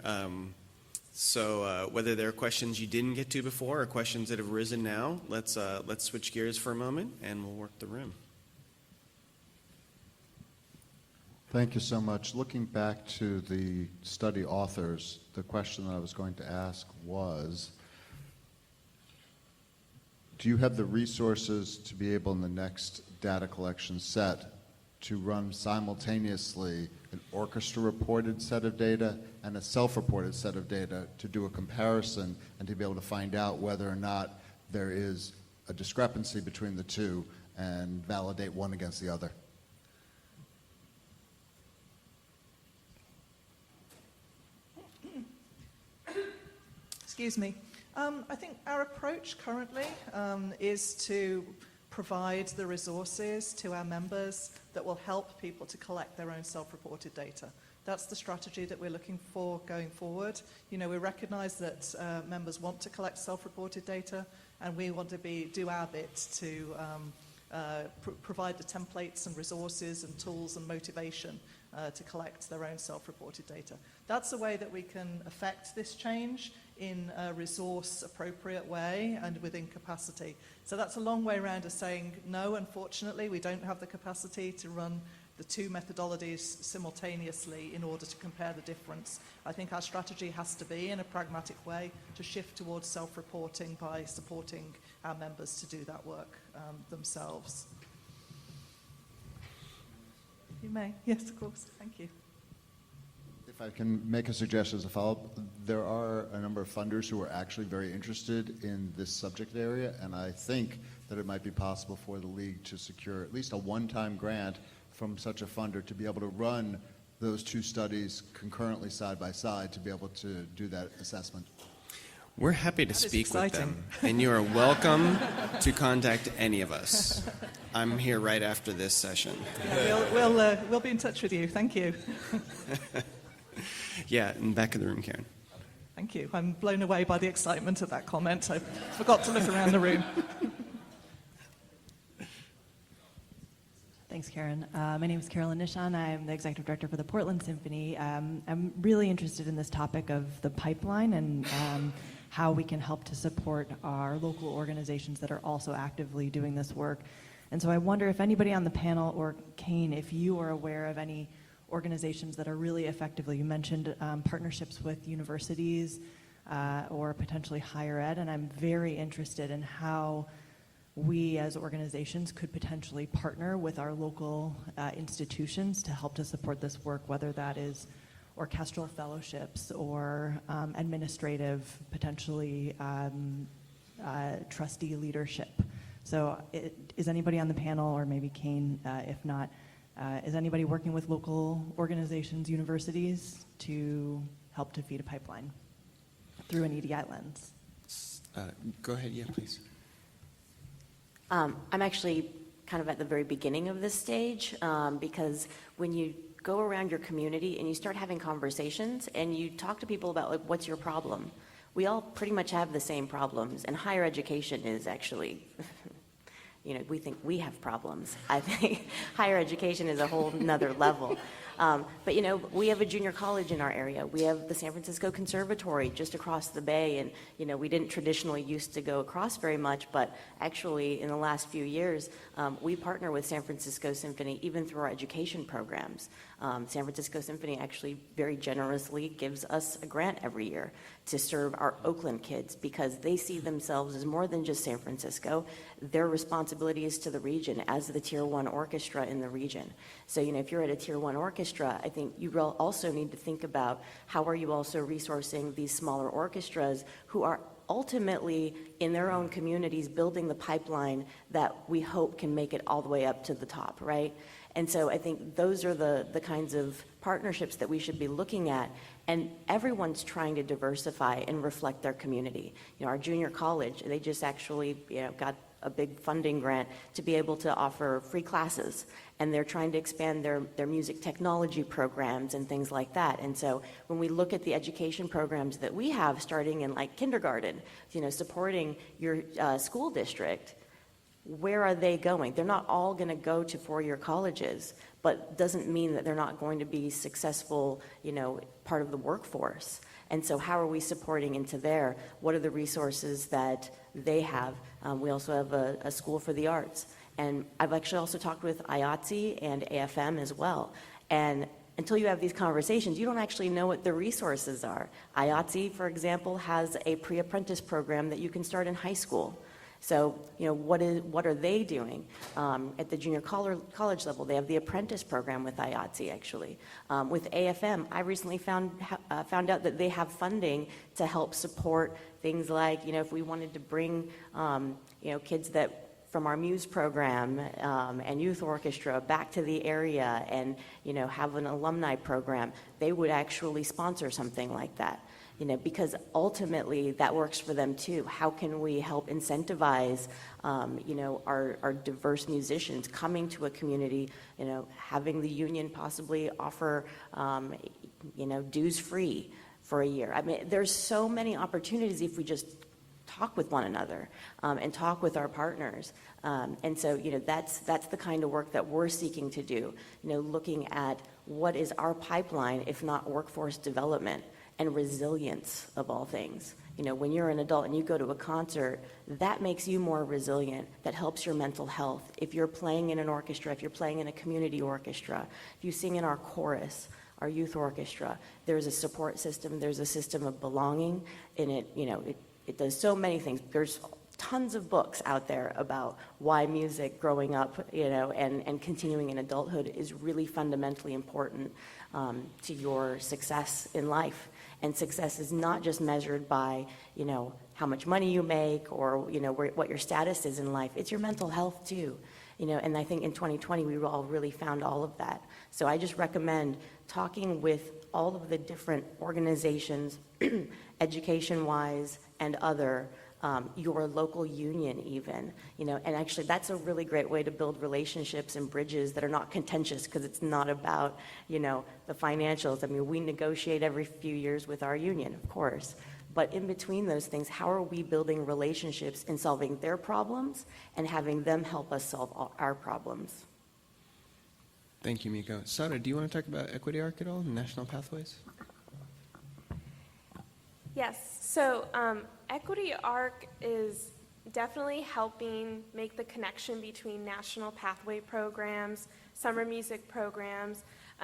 So whether there are questions you didn't get to before or questions that have risen now, let's switch gears for a moment and we'll work the room. Thank you so much. Looking back to the study authors, the question that I was going to ask was, do you have the resources to be able in the next data collection set to run simultaneously an orchestra-reported set of data and a self-reported set of data to do a comparison and to be able to find out whether or not there is a discrepancy between the two and validate one against the other? Excuse me. I think our approach currently is to provide the resources to our members that will help people to collect their own self-reported data. That's the strategy that we're looking for going forward. You know, we recognize that members want to collect self-reported data, and we want to do our bit to provide the templates and resources and tools and motivation to collect their own self-reported data. That's the way that we can affect this change in a resource-appropriate way and within capacity. So that's a long way around of saying, no, unfortunately, we don't have the capacity to run the two methodologies simultaneously in order to compare the difference. I think our strategy has to be, in a pragmatic way, to shift towards self-reporting by supporting our members to do that work themselves. You may. Yes, of course. Thank you. If I can make a suggestion as a follow-up, there are a number of funders who are actually very interested in this subject area, and I think that it might be possible for the League to secure at least a one-time grant from such a funder to be able to run those two studies concurrently side by side to be able to do that assessment. We're happy to speak with them, and you are welcome to contact any of us. I'm here right after this session. We'll be in touch with you. Thank you. Yeah, in the back of the room, Karen. Thank you. I'm blown away by the excitement of that comment. I forgot to look around the room. Thanks, Karen. My name is Carolyn Nishan. I'm the executive director for the Portland Symphony. I'm really interested in this topic of the pipeline and how we can help to support our local organizations that are also actively doing this work. And so I wonder if anybody on the panel, or Kane, if you are aware of any organizations that are really effectively, you mentioned partnerships with universities or potentially higher ed, and I'm very interested in how we as organizations could potentially partner with our local institutions to help to support this work, whether that is orchestral fellowships or administrative, potentially trustee leadership. So is anybody on the panel, or maybe Kane, if not, is anybody working with local organizations, universities, to help to feed a pipeline through an EDI lens? Go ahead, yeah, please. I'm actually kind of at the very beginning of this stage, because when you go around your community and you start having conversations and you talk to people about, like, what's your problem? We all pretty much have the same problems, and higher education is actually, you know, we think we have problems. I think higher education is a whole nother level. But, you know, we have a junior college in our area. We have the San Francisco Conservatory just across the bay. And, you know, we didn't traditionally used to go across very much, but actually in the last few years, we partner with San Francisco Symphony even through our education programs. San Francisco Symphony actually very generously gives us a grant every year to serve our Oakland kids, because they see themselves as more than just San Francisco. Their responsibility is to the region as the Tier 1 orchestra in the region. So, you know, if you're at a Tier 1 orchestra, I think you will also need to think about how are you also resourcing these smaller orchestras who are ultimately in their own communities building the pipeline that we hope can make it all the way up to the top, right? And so I think those are the kinds of partnerships that we should be looking at. And everyone's trying to diversify and reflect their community. You know, our junior college, they just actually, you know, got a big funding grant to be able to offer free classes. And they're trying to expand their music technology programs and things like that. And so when we look at the education programs that we have starting in like kindergarten, you know, supporting your school district, where are they going? They're not all going to go to four-year colleges, but doesn't mean that they're not going to be successful, you know, part of the workforce. And so how are we supporting into there? What are the resources that they have? We also have a school for the arts. And I've actually also talked with IATSE and AFM as well. And until you have these conversations, you don't actually know what the resources are. IATSE, for example, has a pre-apprentice program that you can start in high school. So, you know, what are they doing? At the junior college level, they have the apprentice program with IATSE, actually. With AFM, I recently found out that they have funding to help support things like, you know, if we wanted to bring, you know, kids that from our Muse program and youth orchestra back to the area and, you know, have an alumni program, they would actually sponsor something like that. You know, because ultimately that works for them too. How can we help incentivize, you know, our diverse musicians coming to a community, you know, having the union possibly offer, you know, dues free for a year. I mean, there's so many opportunities if we just talk with one another and talk with our partners. And so, you know, that's the kind of work that we're seeking to do, you know, looking at what is our pipeline, if not workforce development and resilience of all things. You know, when you're an adult and you go to a concert, that makes you more resilient. That helps your mental health. If you're playing in an orchestra, if you're playing in a community orchestra, if you sing in our chorus, our youth orchestra, there's a support system, there's a system of belonging, and it, you know, it does so many things. There's tons of books out there about why music growing up, you know, and continuing in adulthood is really fundamentally important to your success in life. And success is not just measured by, you know, how much money you make or, you know, what your status is in life. It's your mental health too. You know, and I think in 2020 we all really found all of that. So I just recommend talking with all of the different organizations, education-wise and other, your local union even, you know, and actually that's a really great way to build relationships and bridges that are not contentious, because it's not about, you know, the financials. I mean, we negotiate every few years with our union, of course, but in between those things, how are we building relationships in solving their problems and having them help us solve our problems? Thank you, Miko. Sada, do you want to talk about Equity Arc at all, National Pathways? Yes, so Equity Arc is definitely helping make the connection between national pathway programs, summer music programs,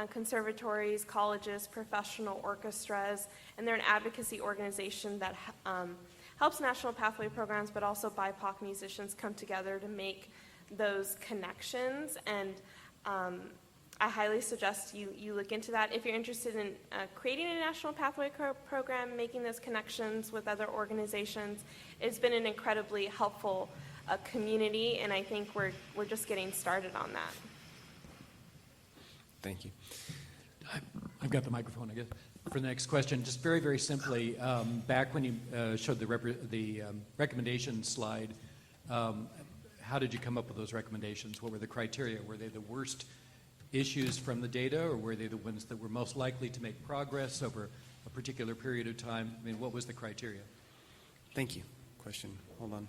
conservatories, colleges, professional orchestras, and they're an advocacy organization that helps national pathway programs, but also BIPOC musicians come together to make those connections. And I highly suggest you look into that. If you're interested in creating a national pathway program, making those connections with other organizations, it's been an incredibly helpful community, and I think we're just getting started on that. Thank you. I've got the microphone, I guess, for the next question. Just very, very simply, back when you showed the recommendation slide, how did you come up with those recommendations? What were the criteria? Were they the worst issues from the data, or were they the ones that were most likely to make progress over a particular period of time? I mean, what was the criteria? Thank you. Question. Hold on.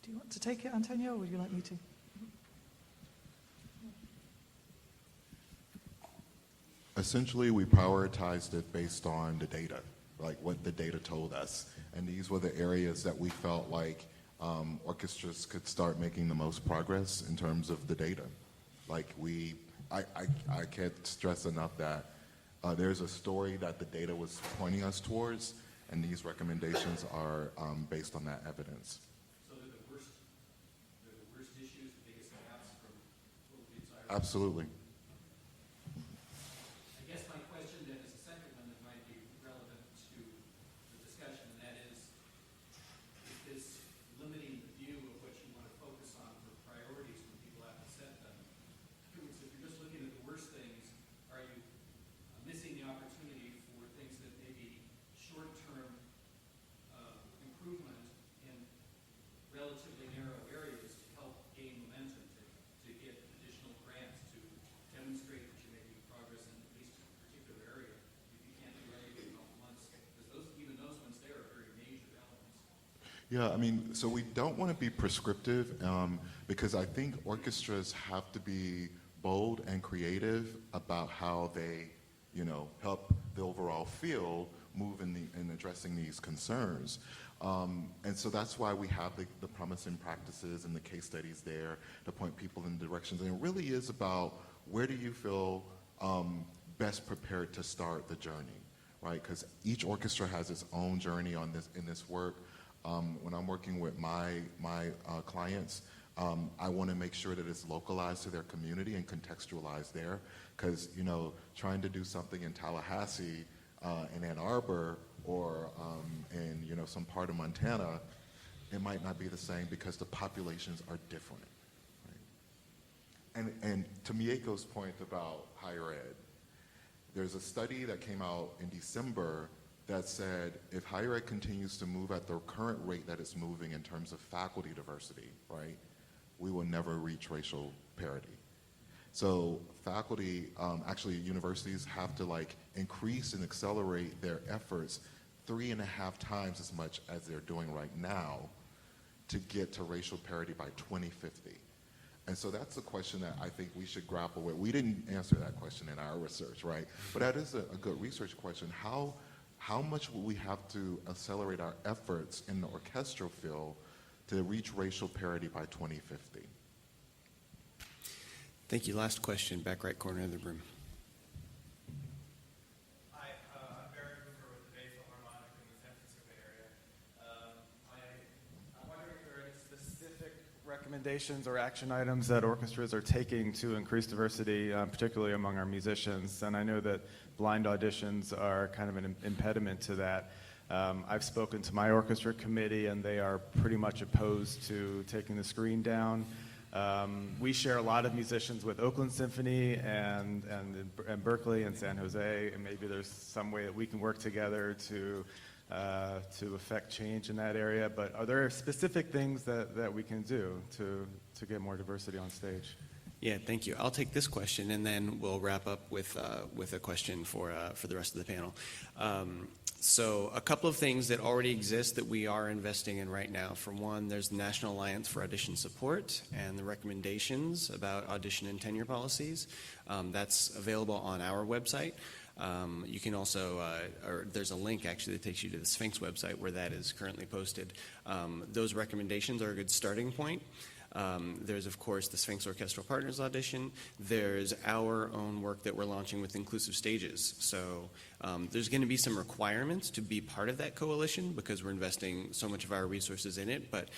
Do you want to take it, Antonio, or would you like me to? Essentially, we prioritized it based on the data, like what the data told us. And these were the areas that we felt like orchestras could start making the most progress in terms of the data. Like I can't stress enough that there's a story that the data was pointing us towards, and these recommendations are based on that evidence. So they're the worst issues, the biggest gaps from what we desired? Absolutely. I guess my question then is the second one that might be relevant to the discussion, and that is this limiting the view of what you want to focus on for priorities when people have to set them? If you're just looking at the worst things, are you missing the opportunity for things that may be short-term improvement in relatively narrow areas to help gain momentum, to get additional grants, to demonstrate that you're making progress in at least a particular area? If you can't do everything all at once, because even those ones there are very major elements. Yeah, I mean, so we don't want to be prescriptive because I think orchestras have to be bold and creative about how they, help the overall field move in addressing these concerns. And so that's why we have the promising practices and the case studies there to point people in directions. And it really is about where do you feel best prepared to start the journey, right? Because each orchestra has its own journey in this work. When I'm working with my clients, I want to make sure that it's localized to their community and contextualized there. Because, trying to do something in Tallahassee, in Ann Arbor, or in, some part of Montana, it might not be the same because the populations are different. Right? And to Mieko's point about higher ed, there's a study that came out in December that said if higher ed continues to move at the current rate that it's moving in terms of faculty diversity, right, we will never reach racial parity. So faculty, actually universities have to increase and accelerate their efforts 3.5 times as much as they're doing right now to get to racial parity by 2050. And so that's a question that I think we should grapple with. We didn't answer that question in our research, right? But that is a good research question. How much will we have to accelerate our efforts in the orchestral field to reach racial parity by 2050? Thank you. Last question, back right corner of the room. Hi, I'm Barry Hoover with the Bay Philharmonic in the San Francisco Bay Area. I'm wondering if there are any specific recommendations or action items that orchestras are taking to increase diversity, particularly among our musicians. And I know that blind auditions are kind of an impediment to that. I've spoken to my orchestra committee, and they are pretty much opposed to taking the screen down. We share a lot of musicians with Oakland Symphony and Berkeley and San Jose, and maybe there's some way that we can work together to affect change in that area. But are there specific things that we can do to get more diversity on stage? Yeah, thank you. I'll take this question, and then we'll wrap up with a question for the rest of the panel. So a couple of things that already exist that we are investing in right now. For one, there's the National Alliance for Audition Support and the recommendations about audition and tenure policies. That's available on our website. You can also, or there's a link actually that takes you to the Sphinx website where that is currently posted. Those recommendations are a good starting point. There's, of course, the Sphinx Orchestral Partners audition. There's our own work that we're launching with Inclusive Stages. So There's going to be some requirements to be part of that coalition because we're investing so much of our resources in it, but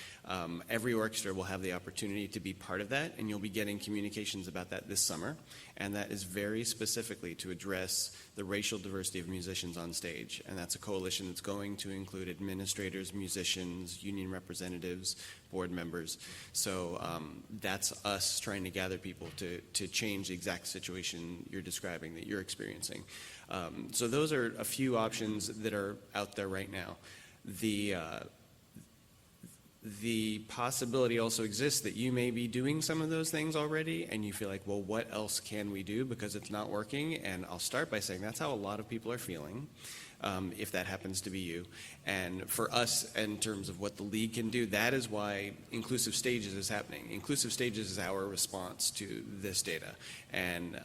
every orchestra will have the opportunity to be part of that, and you'll be getting communications about that this summer, and that is very specifically to address the racial diversity of musicians on stage, and that's a coalition that's going to include administrators, musicians, union representatives, board members. So that's us trying to gather people to change the exact situation you're describing, that you're experiencing. So those are a few options that are out there right now. The possibility also exists that you may be doing some of those things already and you feel like, well, what else can we do because it's not working? And I'll start by saying that's how a lot of people are feeling, if that happens to be you. And for us, in terms of what the league can do, that is why Inclusive Stages is happening. Inclusive Stages is our response to this data. And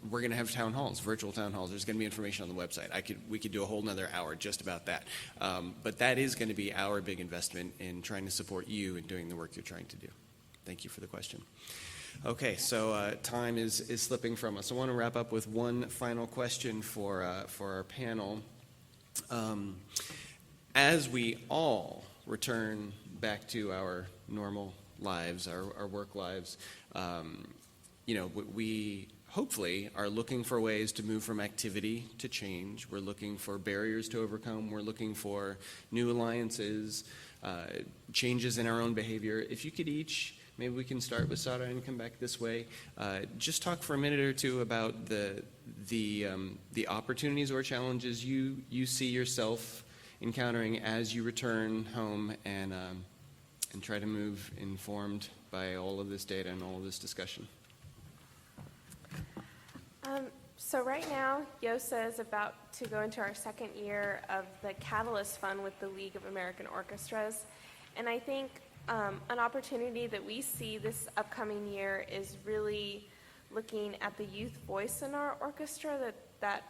we're going to have town halls, virtual town halls. There's going to be information on the website. We could do a whole nother hour just about that. But that is going to be our big investment in trying to support you in doing the work you're trying to do. Thank you for the question. Okay, so time is slipping from us. I want to wrap up with one final question for our panel. As we all return back to our normal lives, our work lives, we hopefully are looking for ways to move from activity to change. We're looking for barriers to overcome. We're looking for new alliances, changes in our own behavior. If you could each, maybe we can start with Sara and come back this way, just talk for a minute or two about the opportunities or challenges you see yourself encountering as you return home and try to move informed by all of this data and all of this discussion. So right now, YOSA is about to go into our second year of the Catalyst Fund with the League of American Orchestras. And I think an opportunity that we see this upcoming year is really looking at the youth voice in our orchestra that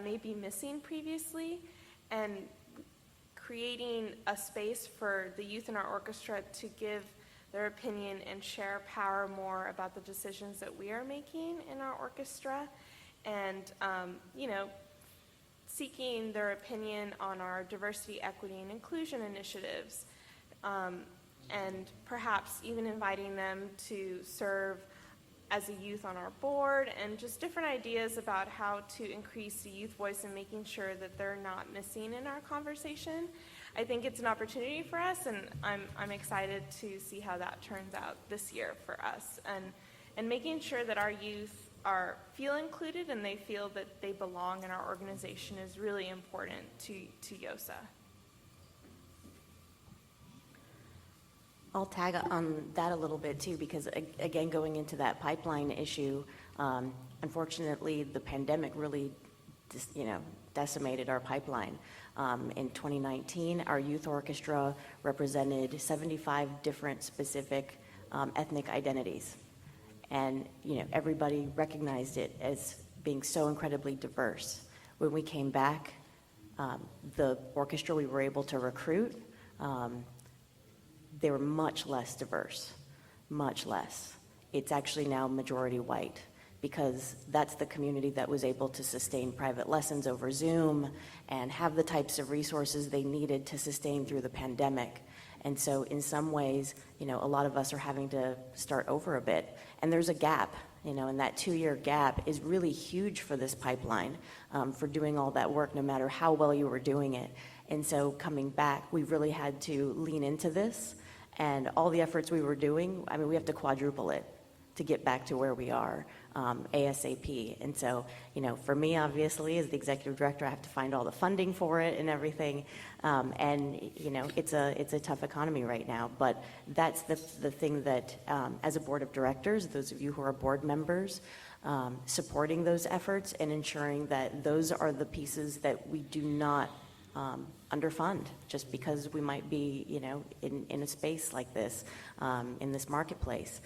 may be missing previously, and creating a space for the youth in our orchestra to give their opinion and share power more about the decisions that we are making in our orchestra, and seeking their opinion on our diversity, equity, and inclusion initiatives, and perhaps even inviting them to serve as a youth on our board, and just different ideas about how to increase the youth voice and making sure that they're not missing in our conversation. I think it's an opportunity for us, and I'm excited to see how that turns out this year for us, and making sure that our youth feel included and they feel that they belong in our organization is really important to YOSA. I'll tag on that a little bit too, because again, going into that pipeline issue, unfortunately, the pandemic really, decimated our pipeline. In 2019, our youth orchestra represented 75 different specific ethnic identities, and everybody recognized it as being so incredibly diverse. When we came back, the orchestra we were able to recruit, they were much less diverse, much less. It's actually now majority white, because that's the community that was able to sustain private lessons over Zoom and have the types of resources they needed to sustain through the pandemic. And so in some ways, a lot of us are having to start over a bit. And there's a gap, and that 2-year gap is really huge for this pipeline, for doing all that work, no matter how well you were doing it. And so coming back, we really had to lean into this, and all the efforts we were doing, we have to quadruple it to get back to where we are ASAP. And so, for me, obviously, as the executive director, I have to find all the funding for it and everything. It's a tough economy right now. But that's the thing that, as a board of directors, those of you who are board members, supporting those efforts and ensuring that those are the pieces that we do not underfund just because we might be, in a space like this, in this marketplace.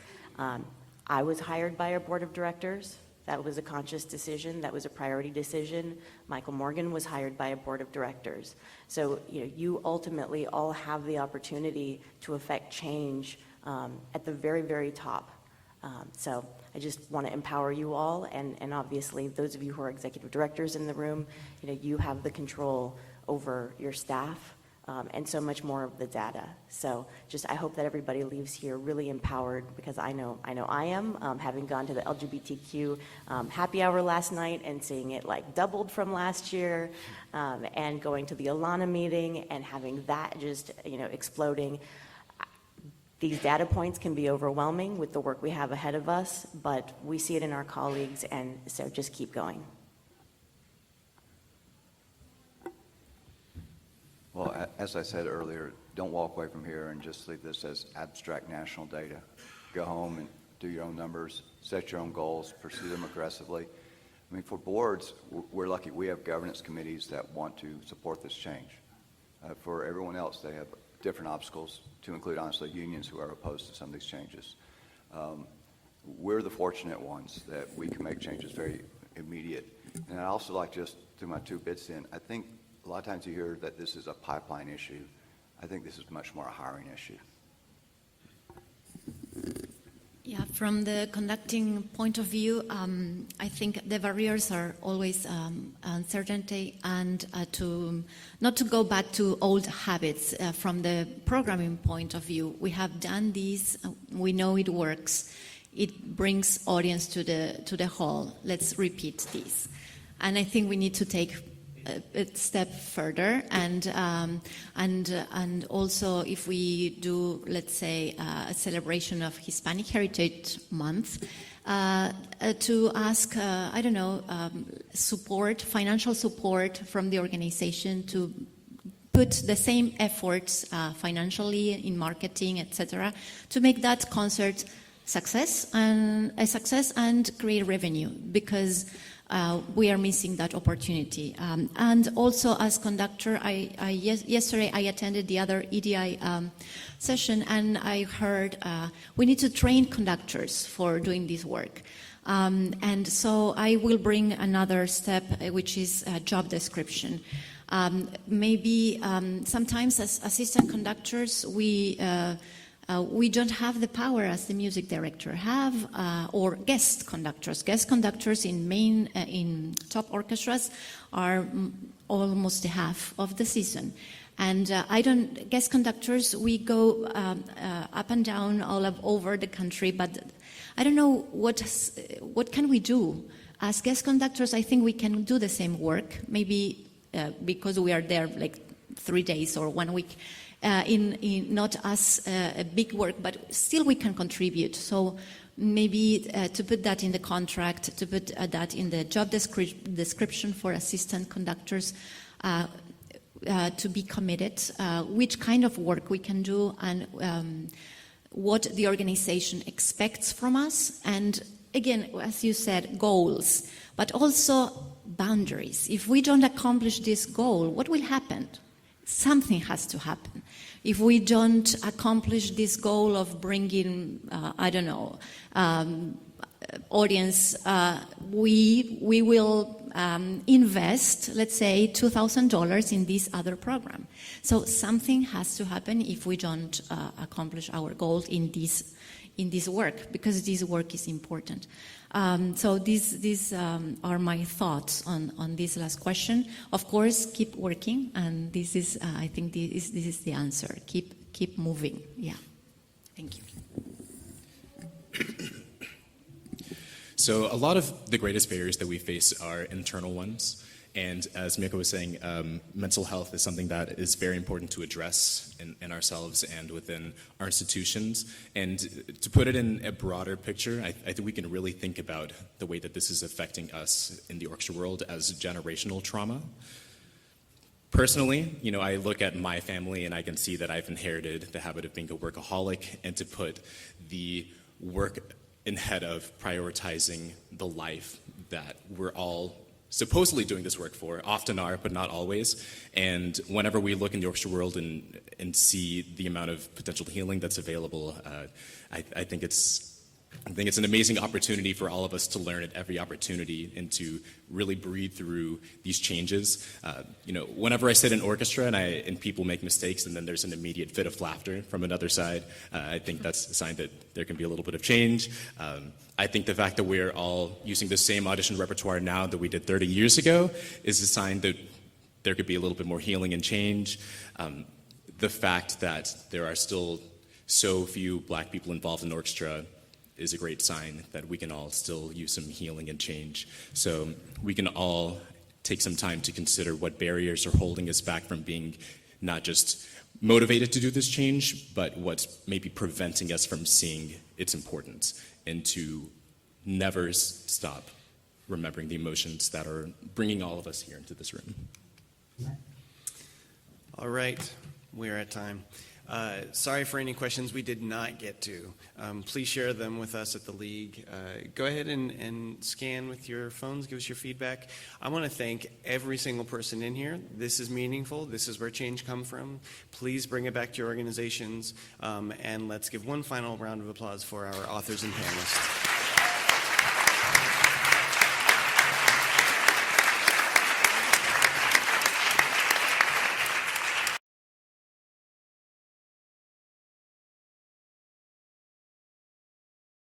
I was hired by our board of directors. That was a conscious decision. That was a priority decision. Michael Morgan was hired by a board of directors. So, you ultimately all have the opportunity to affect change at the very, very top So I just want to empower you all, and obviously those of you who are executive directors in the room, you have the control over your staff and so much more of the data. So I hope that everybody leaves here really empowered, because I know I am, having gone to the LGBTQ happy hour last night and seeing it like doubled from last year, and going to the Alana meeting and having that just exploding. These data points can be overwhelming with the work we have ahead of us, but we see it in our colleagues, and so just keep going. Well, as I said earlier, don't walk away from here and just leave this as abstract national data. Go home and do your own numbers, set your own goals, pursue them aggressively. I mean, for boards, we're lucky. We have governance committees that want to support this change. For everyone else, they have different obstacles, to include, honestly, unions who are opposed to some of these changes. We're the fortunate ones that we can make changes very immediate. And I'd also like, just through my 2 bits in, I think a lot of times you hear that this is a pipeline issue. I think this is much more a hiring issue. Yeah, from the conducting point of view, I think the barriers are always uncertainty and not to go back to old habits. From the programming point of view, we have done this, we know it works, it brings audience to the hall. Let's repeat this. And I think we need to take a step further, and also if we do, let's say, a celebration of Hispanic Heritage Month, to ask, financial support from the organization to put the same efforts financially in marketing, etc., to make that concert success and create revenue, because we are missing that opportunity. And also, as conductor, yesterday I attended the other EDI session, and I heard we need to train conductors for doing this work. And so I will bring another step, which is a job description. Maybe sometimes as assistant conductors, we don't have the power as the music director have, or guest conductors. Guest conductors in top orchestras are almost half of the season. And guest conductors, we go up and down all over the country, but I don't know what can we do. As guest conductors, I think we can do the same work, maybe because we are there like 3 days or 1 week. In not as a big work, but still we can contribute. So maybe to put that in the contract, to put that in the job description for assistant conductors, to be committed, which kind of work we can do, and what the organization expects from us. And again, as you said, goals, but also boundaries. If we don't accomplish this goal, what will happen? Something has to happen. If we don't accomplish this goal of bringing, audience, we will invest, let's say, $2,000 in this other program. So something has to happen if we don't accomplish our goals in this work, because this work is important. So these are my thoughts on this last question. Of course, keep working, and this is, I think, this is the answer. Keep moving. Yeah. Thank you. So a lot of the greatest barriers that we face are internal ones. And as Miko was saying, mental health is something that is very important to address in ourselves and within our institutions. And to put it in a broader picture, I think we can really think about the way that this is affecting us in the orchestra world as generational trauma. Personally, I look at my family and I can see that I've inherited the habit of being a workaholic, and to put the work ahead of prioritizing the life that we're all supposedly doing this work for, often are, but not always. And whenever we look in the orchestra world and see the amount of potential healing that's available, I think it's I think it's an amazing opportunity for all of us to learn at every opportunity and to really breathe through these changes. Whenever I sit in orchestra and people make mistakes and then there's an immediate fit of laughter from another side, I think that's a sign that there can be a little bit of change. I think the fact that we're all using the same audition repertoire now that we did 30 years ago is a sign that there could be a little bit more healing and change. The fact that there are still so few Black people involved in orchestra is a great sign that we can all still use some healing and change. So we can all take some time to consider what barriers are holding us back from being not just motivated to do this change, but what's maybe preventing us from seeing its importance, and to never stop remembering the emotions that are bringing all of us here into this room. All right, we're at time. Sorry for any questions we did not get to. Please share them with us at the League. Go ahead and scan with your phones, give us your feedback. I want to thank every single person in here. This is meaningful. This is where change comes from. Please bring it back to your organizations. And let's give one final round of applause for our authors and panelists.